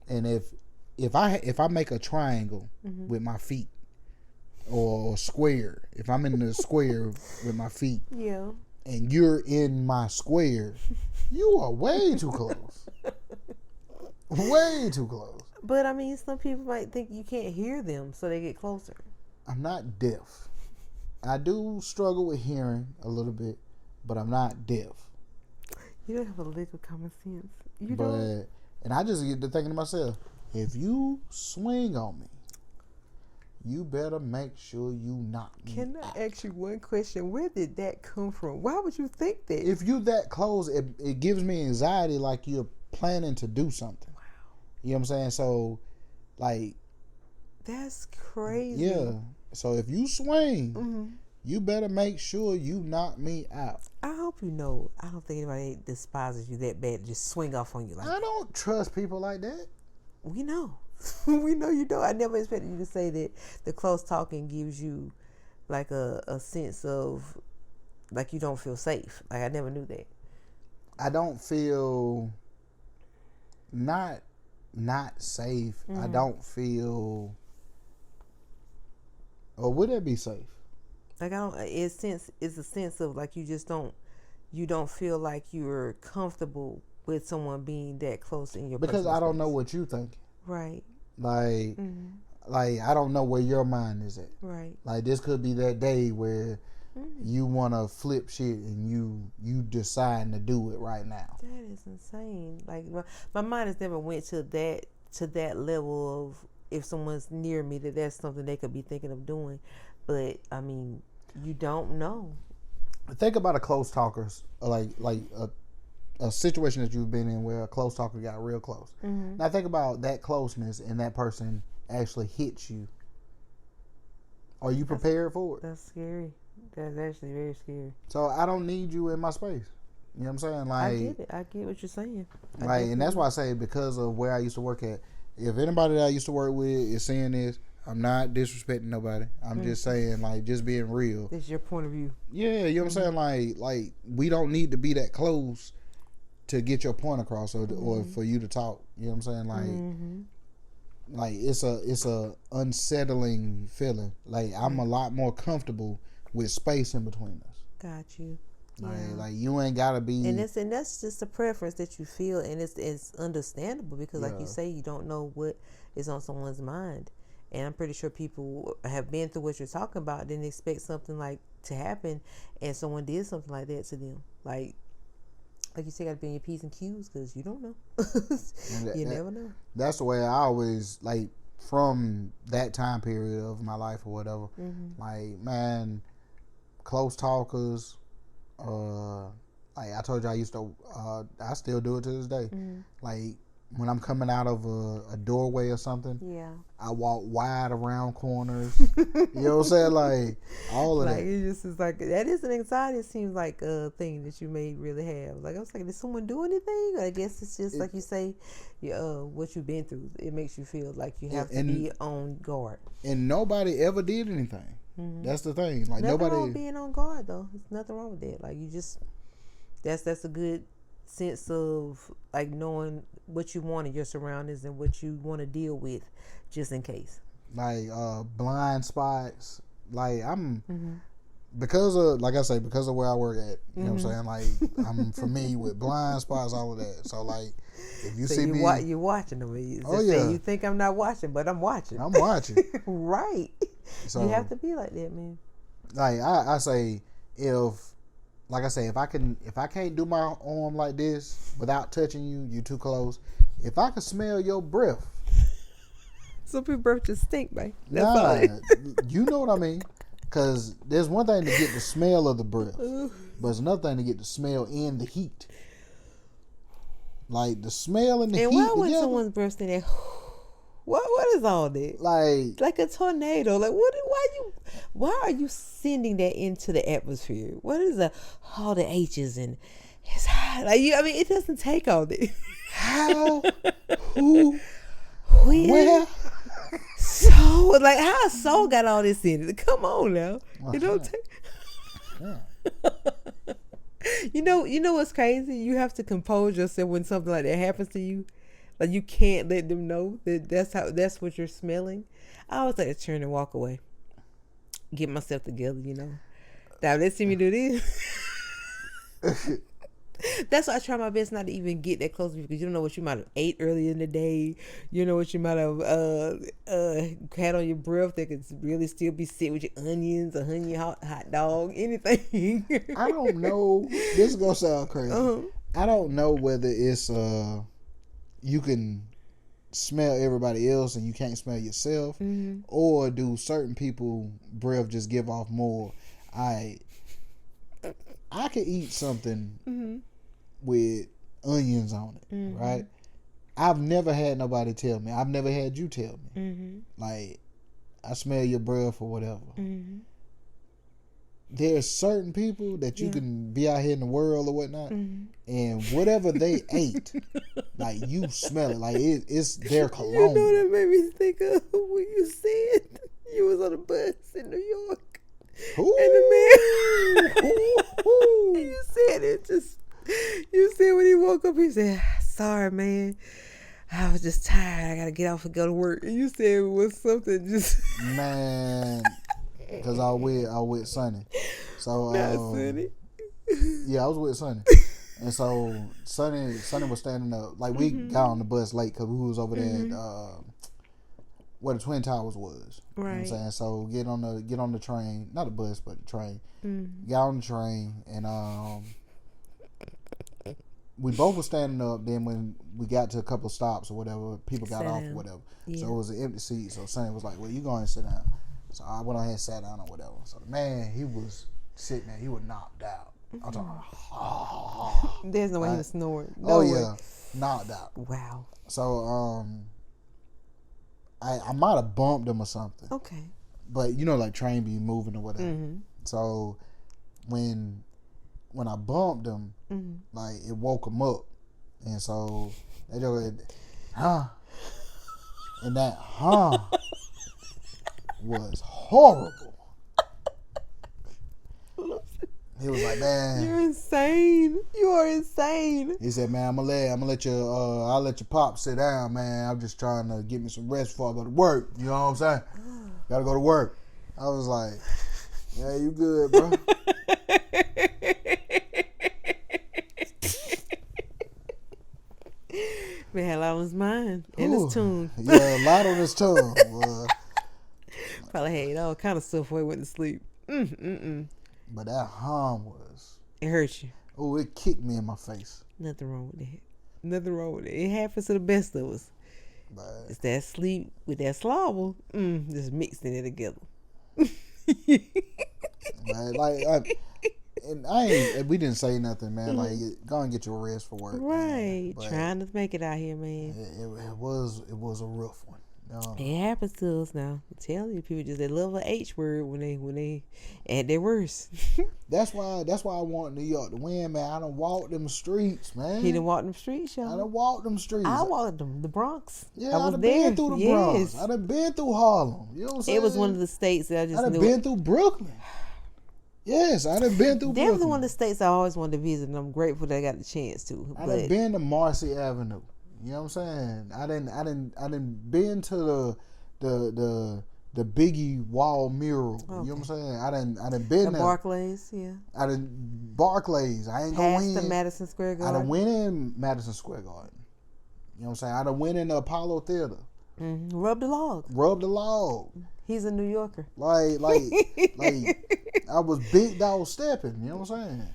And if I make a triangle with my feet, or square, if I'm in the square with my feet, yeah, and you're in my square, you are way too close. Way too close. But I mean, some people might think you can't hear them, so they get closer. I'm not deaf. I do struggle with hearing a little bit, but I'm not deaf. You don't have a lick of common sense. And I just get to thinking to myself, if you swing on me, you better make sure you knock me Can out. I ask you one question? Where did that come from? Why would you think that? If you that close, it gives me anxiety, like you're planning to do something. Wow. You know what I'm saying? So, like... That's crazy. Yeah. So if you swing, you better make sure you knock me out. I hope you know, I don't think anybody despises you that bad to just swing off on you like that. I don't trust people like that. We know. We know you don't. I never expected you to say that the close talking gives you like a sense of like you don't feel safe. Like I never knew that. I don't feel not safe. I don't feel, or would that be safe? Like I don't. It's a sense of like you don't feel like you're comfortable with someone being that close in your because I don't space. know what you think. Right. Like I don't know where your mind is at. Right. Like this could be that day where you want to flip shit and you deciding to do it right now. That is insane. Like my mind has never went to that level of if someone's near me that's something they could be thinking of doing. But I mean, you don't know. Think about a close talkers, like a situation that you've been in where a close talker got real close. Now think about that closeness and that person actually hits you. Are you prepared for it? That's scary. That's actually very scary. So I don't need you in my space. You know what I'm saying? Like I get it. I get what you're saying. Like, and that's why I say, because of where I used to work at, if anybody that I used to work with is saying this, I'm not disrespecting nobody. I'm just saying, like, just being real. It's your point of view. Yeah, you know what I'm saying? Like we don't need to be that close to get your point across, or for you to talk. You know what I'm saying? Like it's a unsettling feeling. Like I'm a lot more comfortable with space in between us. Got you. Like you ain't gotta be. And that's just a preference that you feel, and it's understandable because, like you say, you don't know what is on someone's mind, and I'm pretty sure people have been through what you're talking about, didn't expect something like to happen, and someone did something like that to them. Like you said, got to be in your P's and Q's because you don't know. You never know. That's the way I always, like, from that time period of my life or whatever. Like, man, close talkers. Like I told you, I used to. I still do it to this day. Like when I'm coming out of a doorway or something. Yeah. I walk wide around corners. You know what I'm saying? Like all of like, that. It just is like that is an anxiety. It seems like a thing that you may really have. Like I was like, did someone do anything? I guess it's just like you say, what you've been through. It makes you feel like you have to be on guard. And nobody ever did anything. That's the thing. Like nothing nobody wrong with being on guard though. There's nothing wrong with that. Like you just that's a good sense of like knowing what you want in your surroundings and what you want to deal with just in case. Like blind spots. Like I'm because of, like I say, because of where I work at, you know what I'm saying? Like I'm familiar with blind spots, all of that. So like if you see me, you're watching them. Yeah. You think I'm not watching, but I'm watching. I'm watching. Right. So you have to be like that, man. Like I say, like I say, if I can't do my arm like this without touching you, you too close. If I can smell your breath, some people's breath just stink, man. You know what I mean? Because there's one thing to get the smell of the breath, but it's another thing to get the smell and the heat. Like the smell and the heat. And why would someone's breath stink there? What is all that? Like a tornado. Like why are you sending that into the atmosphere? What is all the H's and it's hot. Like I mean, it doesn't take all that. How? Who? Where? So like how a soul got all this in it? Come on now. You don't take. You know what's crazy? You have to compose yourself when something like that happens to you. Like you can't let them know that's what you're smelling. I always like to turn and walk away. Get myself together, Now let's see me do this. That's why I try my best not to even get that close to you because you don't know what you might have ate earlier in the day. You know what you might have had on your breath that could really still be sick with your onions, a honey hot dog, anything. I don't know. This is gonna sound crazy. I don't know whether it's you can smell everybody else and you can't smell yourself, or do certain people breath just give off more. I could eat something with onions on it, right? I've never had nobody tell me. I've never had you tell me. Like, I smell your breath or whatever. There's certain people that you can be out here in the world or whatnot, and whatever they ate, like you smell it, like it's their cologne. You know that made me think of when you said you was on a bus in New York, and the man, and you said it just. You said when he woke up, he said, "Sorry, man, I was just tired. I gotta get off and go to work." And you said it was something just man. Because I was with Sonny. So not Sonny. Yeah, I was with Sonny. And so Sonny was standing up. Like we got on the bus late because we was over there at where the Twin Towers was. Right. You know what I'm saying? So get on the train, not the bus, but the train. Got on the train and we both were standing up. Then when we got to a couple of stops or whatever, people got off or whatever. Yeah. So it was an empty seat. So Sonny was like, "Well, you go ahead and sit down." So I went on ahead and sat down or whatever. So the man, he was sitting there. He was knocked out. I was like, There's no way he was snoring. Knocked out. Wow. So I might have bumped him or something. Okay. But like train be moving or whatever. So when I bumped him, like it woke him up, and so they just and that was horrible. He was like, man, you're insane. You are insane. He said, man, I'll let your pop sit down, man. I'm just trying to get me some rest before I go to work. You know what I'm saying? Gotta go to work. I was like, yeah, you good, bro. Man, had a lot on his mind and his tongue. Yeah, a lot on his tongue. Probably had all kind of stuff before he went to sleep. But that hum was... It hurt you. Oh, it kicked me in my face. Nothing wrong with that. Nothing wrong with it. It happens to the best of us. But it's that sleep with that slobber. Just mixing it together. We didn't say nothing, man. Like, go and get your rest for work. Right. Trying to make it out here, man. It was a rough one. It happens to us now. I'm telling you, people they love a H word when they at their worst. That's why I want New York to win, man. I done walked them streets, man. He done walked them streets, y'all. I done walked them streets. I walked them, the Bronx. Yeah, I done been through the Bronx. I done been through Harlem. You know what I'm saying? It was one of the states that I just done been through Brooklyn. Yes, I done been through Brooklyn. Definitely one of the states I always wanted to visit, and I'm grateful that I got the chance to. I done been to Marcy Avenue. You know what I'm saying? I didn't been to the Biggie wall mural. Okay. You know what I'm saying? I done been there. Barclays, yeah. Barclays. I ain't going in. Past the Madison Square Garden. I done went in Madison Square Garden. You know what I'm saying? I done went in the Apollo Theater. Mm-hmm. Rub the log. He's a New Yorker. Like I was big dog stepping. You know what I'm saying?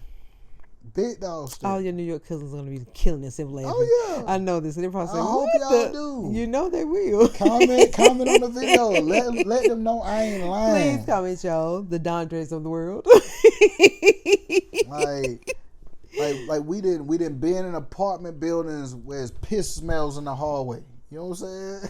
Big dog stepping. All your New York cousins are gonna be killing themselves laughing. Oh yeah, I know this. They're probably saying, I hope y'all do. You know they will. Comment on the video. Let them know I ain't lying. Please comment, y'all. The Dondres of the world. like we didn't be in apartment buildings where it's piss smells in the hallway. You know what I'm saying?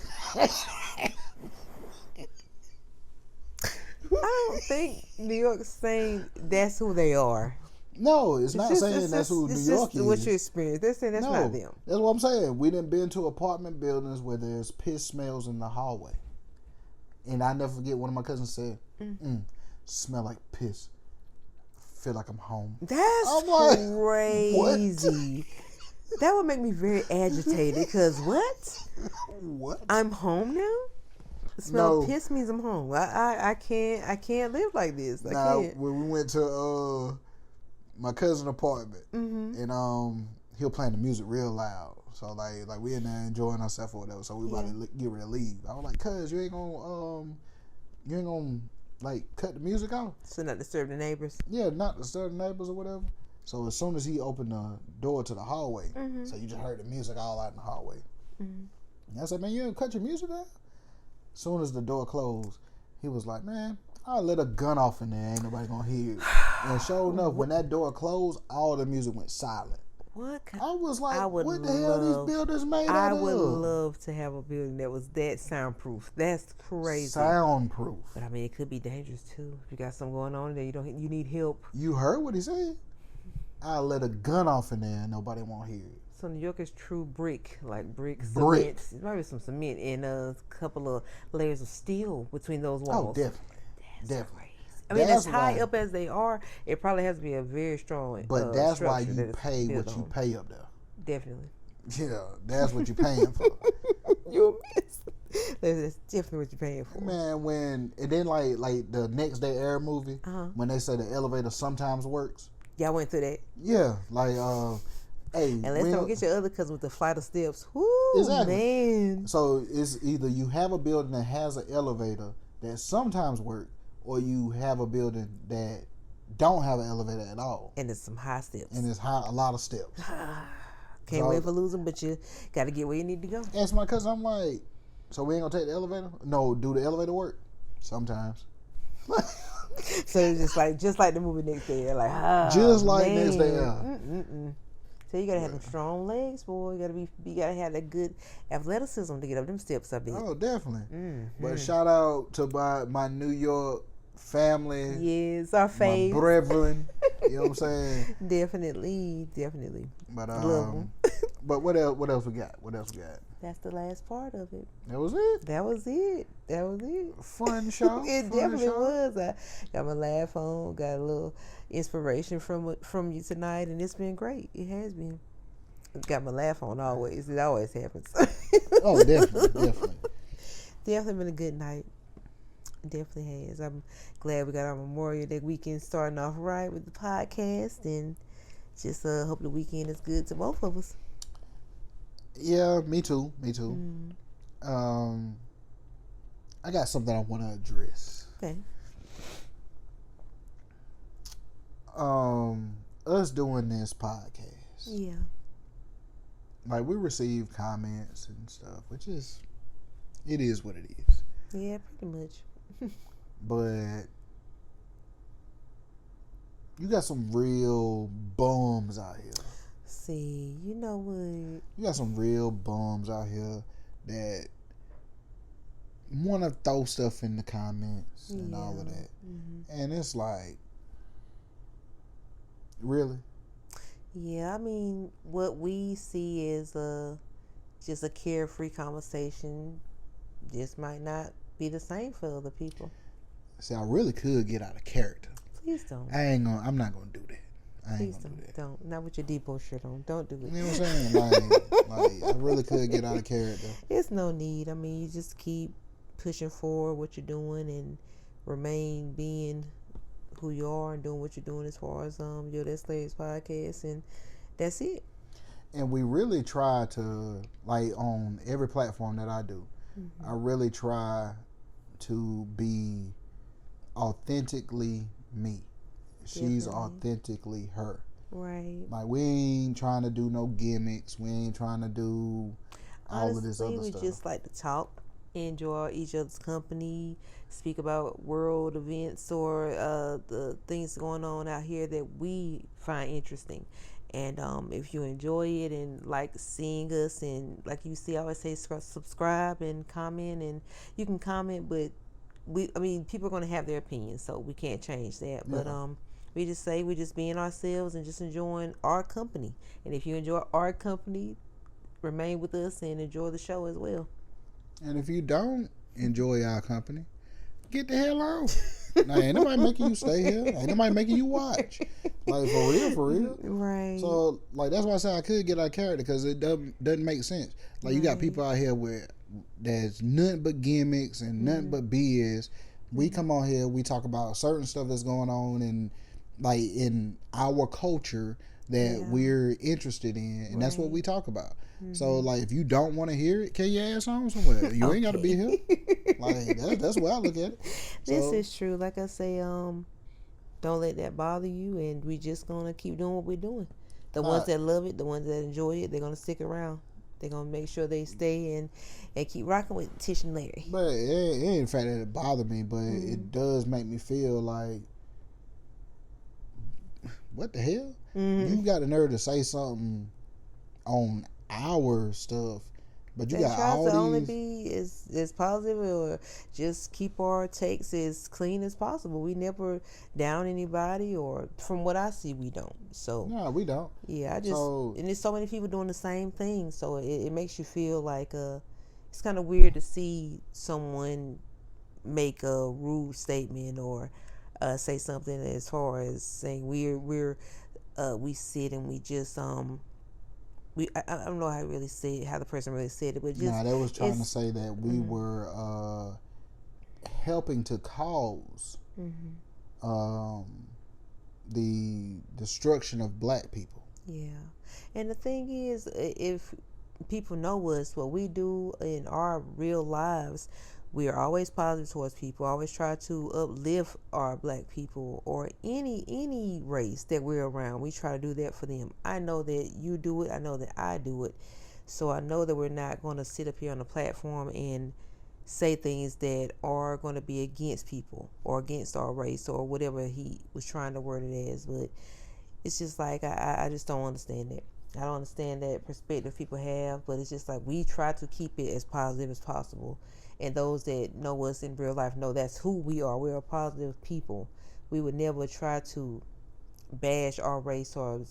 I don't think New York's saying that's who they are. No, it's not saying that's who New York is. What you experience. They're saying that's not them. That's what I'm saying. We done been to apartment buildings where there's piss smells in the hallway. And I never forget one of my cousins said, smell like piss. Feel like I'm home. That's crazy. That would make me very agitated because what? What? I'm home now? The smell of piss means I'm home. I can't live like this. Now, when we went to my cousin's apartment, and he was playing the music real loud, so like we in there enjoying ourselves or whatever. So we about to get ready to leave. I was like, "Cuz, you ain't gonna like cut the music off, so not disturb the neighbors." Yeah, not disturb the neighbors or whatever. So as soon as he opened the door to the hallway, so you just heard the music all out in the hallway. And I said, "Man, you didn't cut your music down?" As soon as the door closed, he was like, "Man, I'll let a gun off in there. Ain't nobody gonna hear it." And sure enough, when that door closed, all the music went silent. What? I was like, what the hell these buildings made out of? I would love to have a building that was that soundproof. That's crazy. Soundproof. But I mean, it could be dangerous too. If you got something going on there, you need help. You heard what he said? I'll let a gun off in there and nobody won't hear it. So New York is true brick, like cement. Maybe some cement and a couple of layers of steel between those walls. Oh, definitely. Definitely. Crazy. I mean, as high up as they are, it probably has to be a very strong. But that's why you pay what you pay up there. Definitely. Yeah, that's what you're paying for. You miss. That's definitely what you're paying for. Man, and then like the Next Day Air movie, when they say the elevator sometimes works. Y'all went through that. Yeah, like hey. And let's don't get your other cousin with the flight of steps. Whoo, exactly. Man. So it's either you have a building that has an elevator that sometimes works, or you have a building that don't have an elevator at all. And it's some high steps. And it's a lot of steps. Can't wait for losing, but you got to get where you need to go. Ask my cousin, I'm like, so we ain't going to take the elevator? No, do the elevator work? Sometimes. So it's just like the movie Next Day. Like, just like Next Day. So you gotta have them strong legs, boy. You gotta have that good athleticism to get up them steps up there. Oh, definitely. But shout out to my New York family. Yes, our fave. My brethren. You know what I'm saying? Definitely. But Love them. but what else? What else we got? What else we got? That's the last part of it. That was it. That was it. Fun show. It Fun definitely show. was. I got my laugh on, got a little inspiration from you tonight, and it's been great. It has been. Got my laugh on always. It always happens. Oh, definitely. Definitely been a good night. Definitely has. I'm glad we got our Memorial Day weekend starting off right with the podcast, and just hope the weekend is good to both of us. Yeah, me too. I got something I want to address. Okay. Us doing this podcast. Yeah. Like, we receive comments and stuff, which is, it is what it is. Yeah, pretty much. But you got some real bums out here. See, you know what? You got some real bums out here that want to throw stuff in the comments and all of that. Mm-hmm. And it's like, really? Yeah, I mean, what we see is just a carefree conversation. Just might not be the same for other people. See, I really could get out of character. Please don't. I'm not gonna do that. Please don't. Not with your Depot shirt on. Don't do it. You know what I'm saying? Like I really could get out of character. It's no need. I mean, you just keep pushing forward what you're doing and remain being who you are and doing what you're doing as far as your That's Larry's podcast, and that's it. And we really try to, like, on every platform that I do, I really try to be authentically me. She's authentically her. Right. Like, we ain't trying to do no gimmicks. We ain't trying to do all Honestly, of this other we stuff. just like to talk, enjoy each other's company, speak about world events or the things going on out here that we find interesting. And if you enjoy it and like seeing us, and like you see, I always say subscribe and comment, and you can comment, but people are going to have their opinions, so we can't change that. Yeah. But we just say we're just being ourselves and just enjoying our company. And if you enjoy our company, remain with us and enjoy the show as well. And if you don't enjoy our company, get the hell out. Now, ain't nobody making you stay here. Ain't nobody making you watch. Like, for real. Right. So, like, that's why I say I could get out of character, because it doesn't make sense. Like, you got people out here where there's nothing but gimmicks and nothing but BS. We come on here, we talk about certain stuff that's going on in our culture that we're interested in, and that's what we talk about. So, like, if you don't want to hear it, carry your ass home somewhere. You ain't got to be here. Like, that's where I look at it. This is true. Like I say, don't let that bother you, and we just gonna keep doing what we're doing. The ones that love it, the ones that enjoy it, they're gonna stick around. They're gonna make sure they stay and keep rocking with Tish and Larry. But it ain't the fact that it bothered me, but it does make me feel like, what the hell? You got the nerve to say something on our stuff, but you got all these. To only be as positive, or just keep our takes as clean as possible. We never down anybody, or from what I see, we don't. So no, we don't. Yeah, and there's so many people doing the same thing, so it makes you feel like it's kind of weird to see someone make a rude statement or say something as far as saying we sit and we just I don't know how the person really said it, but just they was trying to say that we were helping to cause the destruction of black people. Yeah, and the thing is, if people know us, what we do in our real lives, we are always positive towards people. Always try to uplift our black people or any race that we're around. We try to do that for them. I know that you do it. I know that I do it. So I know that we're not going to sit up here on the platform and say things that are going to be against people or against our race or whatever he was trying to word it as. But it's just like I just don't understand that. I don't understand that perspective people have. But it's just like we try to keep it as positive as possible. And those that know us in real life know that's who we are. We're a positive people. We would never try to bash our race or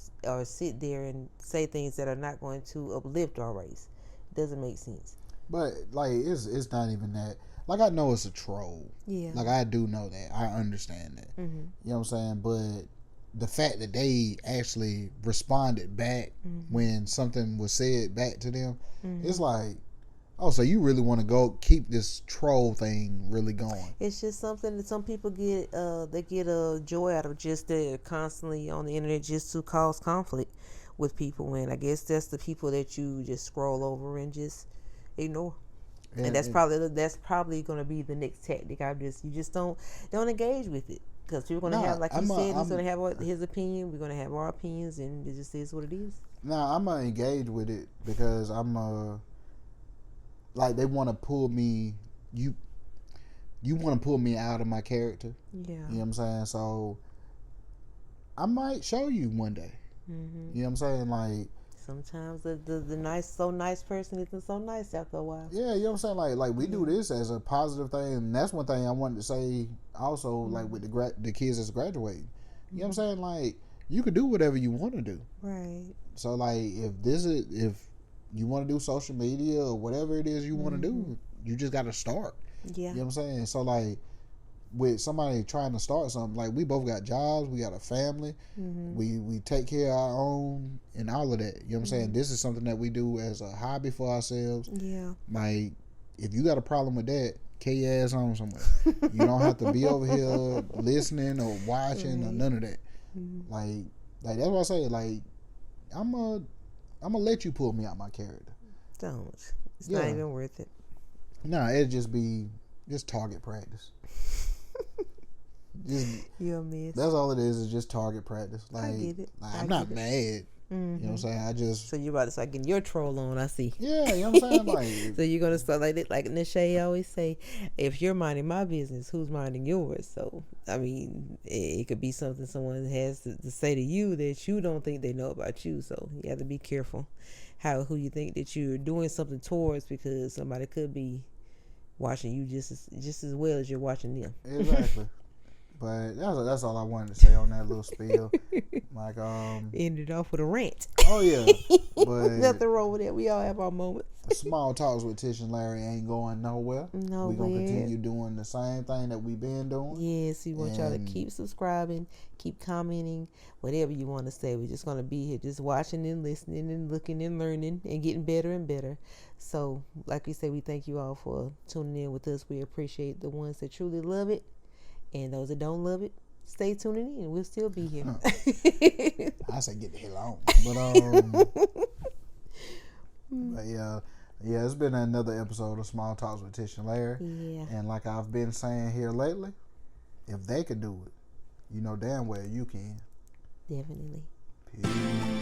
sit there and say things that are not going to uplift our race. It doesn't make sense. But like it's not even that. Like I know it's a troll. Yeah. Like I do know that. I understand that. Mm-hmm. You know what I'm saying? But the fact that they actually responded back when something was said back to them, it's like, oh, so you really want to go keep this troll thing really going? It's just something that some people get. They get a joy out of just constantly on the internet just to cause conflict with people. And I guess that's the people that you just scroll over and just ignore. And that's probably going to be the next tactic. You just don't engage with it. Because people are going to have, like he said, he's going to have his opinion. We're going to have our opinions, and it just is what it is. Nah, I'm going to engage with it because I'm like they want to pull me. You want to pull me out of my character. Yeah. You know what I'm saying? So I might show you one day. Mm-hmm. You know what I'm saying? Like sometimes the nice person isn't so nice after a while. Yeah, you know what I'm saying? Like we do this as a positive thing, and that's one thing I wanted to say also, like with the kids that's graduating. You know what I'm saying? Like you could do whatever you want to do. Right. So like if you want to do social media or whatever it is you want to do, you just got to start. Yeah. You know what I'm saying? So like with somebody trying to start something, like we both got jobs, we got a family, we take care of our own and all of that. You know what I'm saying? This is something that we do as a hobby for ourselves. Yeah. Like if you got a problem with that, carry your ass on somewhere. You don't have to be over here listening or watching or none of that. Like that's what I say. Like I'm gonna let you pull me out my character. Don't. It's not even worth it. Nah, it'd just be target practice. You're a mess. That's all it is just target practice. Like, I get it. I'm not mad. You know what I'm saying? So you're about to start getting your troll on, I see. Yeah, you know what I'm saying? Like, so you're going to start like that. Like Nisha always say, if you're minding my business, who's minding yours? So, I mean, it could be something someone has to say to you that you don't think they know about you. So you have to be careful who you think that you're doing something towards, because somebody could be watching you just as well as you're watching them. Exactly. But that's all I wanted to say on that little spiel. Like ended off with a rant. Oh yeah. But nothing wrong with that. We all have our moments. Small talks with Tish and Larry ain't going nowhere. Nowhere. We're gonna continue doing the same thing that we've been doing. Yes, we want y'all to keep subscribing, keep commenting, whatever you want to say. We're just gonna be here just watching and listening and looking and learning and getting better and better. So like we said, we thank you all for tuning in with us. We appreciate the ones that truly love it. And those that don't love it, stay tuning in. We'll still be here. I say get the hell on. But yeah, it's been another episode of Small Talks with Tish and Larry. Yeah. And like I've been saying here lately, if they could do it, you know damn well you can. Definitely. Peace.